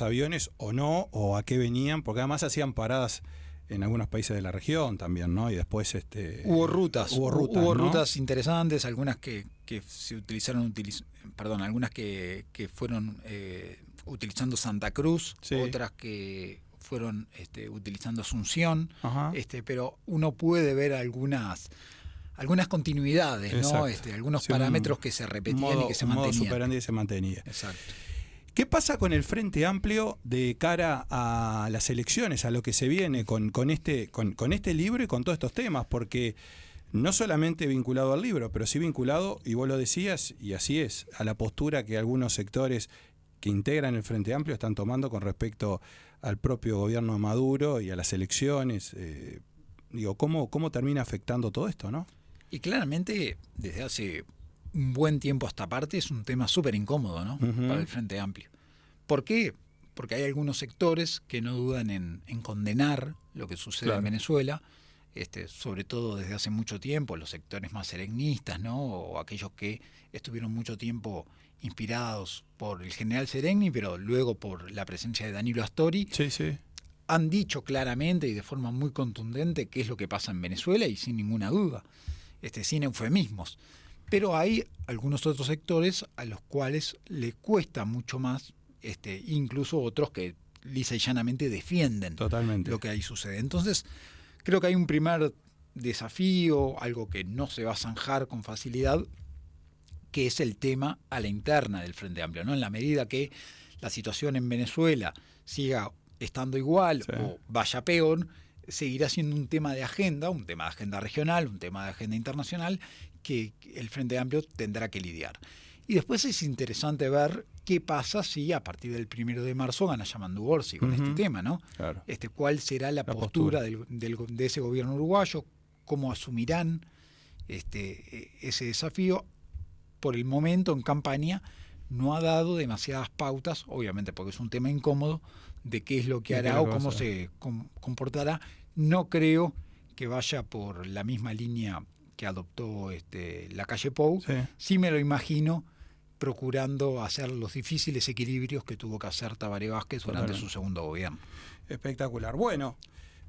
aviones o no, o a qué venían, porque además hacían paradas en algunos países de la región también, ¿no? Y después Hubo rutas, ¿no? rutas interesantes, algunas que se utilizaron, algunas que fueron utilizando Santa Cruz, Sí. otras que fueron utilizando Asunción, Ajá. pero uno puede ver algunas continuidades, ¿no? Exacto. Algunos Sí, parámetros que se repetían y que se un modo mantenían. superandi que se mantenía. Exacto. ¿Qué pasa con el Frente Amplio de cara a las elecciones, a lo que se viene con este libro y con todos estos temas? Porque no solamente vinculado al libro, pero sí vinculado, y vos lo decías, y así es, a la postura que algunos sectores que integran el Frente Amplio están tomando con respecto al propio gobierno de Maduro y a las elecciones. ¿Cómo termina afectando todo esto, no? Y claramente, desde hace un buen tiempo a esta parte, es un tema súper incómodo, ¿no? Ujú. Para el Frente Amplio. ¿Por qué? Porque hay algunos sectores que no dudan en condenar lo que sucede Claro. en Venezuela, sobre todo desde hace mucho tiempo, los sectores más seregnistas, ¿no? O aquellos que estuvieron mucho tiempo inspirados por el general Seregni, pero luego por la presencia de Danilo Astori, Sí, sí. han dicho claramente y de forma muy contundente qué es lo que pasa en Venezuela y sin ninguna duda, sin eufemismos. Pero hay algunos otros sectores a los cuales le cuesta mucho más, incluso otros que lisa y llanamente defienden Totalmente lo que ahí sucede. Entonces, creo que hay un primer desafío, algo que no se va a zanjar con facilidad, que es el tema a la interna del Frente Amplio, ¿no? En la medida que la situación en Venezuela siga estando igual o vaya peor, seguirá siendo un tema de agenda regional, un tema de agenda internacional, que el Frente Amplio tendrá que lidiar. Y después es interesante ver qué pasa si a partir del 1 de marzo gana Yamandu Orsi con este tema, ¿no? Claro. ¿Cuál será la postura de ese gobierno uruguayo? ¿Cómo asumirán ese desafío? Por el momento, en campaña, no ha dado demasiadas pautas, obviamente porque es un tema incómodo, de qué es lo que hará o cómo se comportará. No creo que vaya por la misma línea que adoptó Lacalle Pou. Sí me lo imagino procurando hacer los difíciles equilibrios que tuvo que hacer Tabaré Vázquez durante su segundo gobierno. Espectacular. Bueno,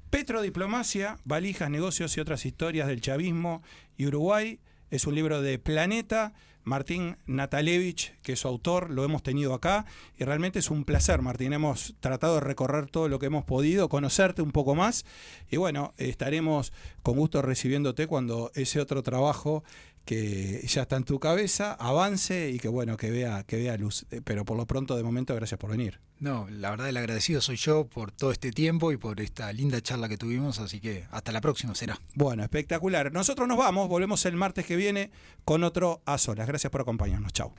Petrodiplomacia, valijas, negocios y otras historias del chavismo y Uruguay es un libro de Planeta. Martín Natalevich, que es su autor, lo hemos tenido acá y realmente es un placer, Martín. Hemos tratado de recorrer todo lo que hemos podido, conocerte un poco más y bueno, estaremos con gusto recibiéndote cuando ese otro trabajo que ya está en tu cabeza avance y que bueno, que vea luz. Pero por lo pronto, de momento, gracias por venir. No, la verdad el agradecido soy yo por todo este tiempo y por esta linda charla que tuvimos, así que hasta la próxima será. Bueno, espectacular. Nosotros nos vamos, volvemos el martes que viene con otro A Solas. Gracias por acompañarnos. Chau.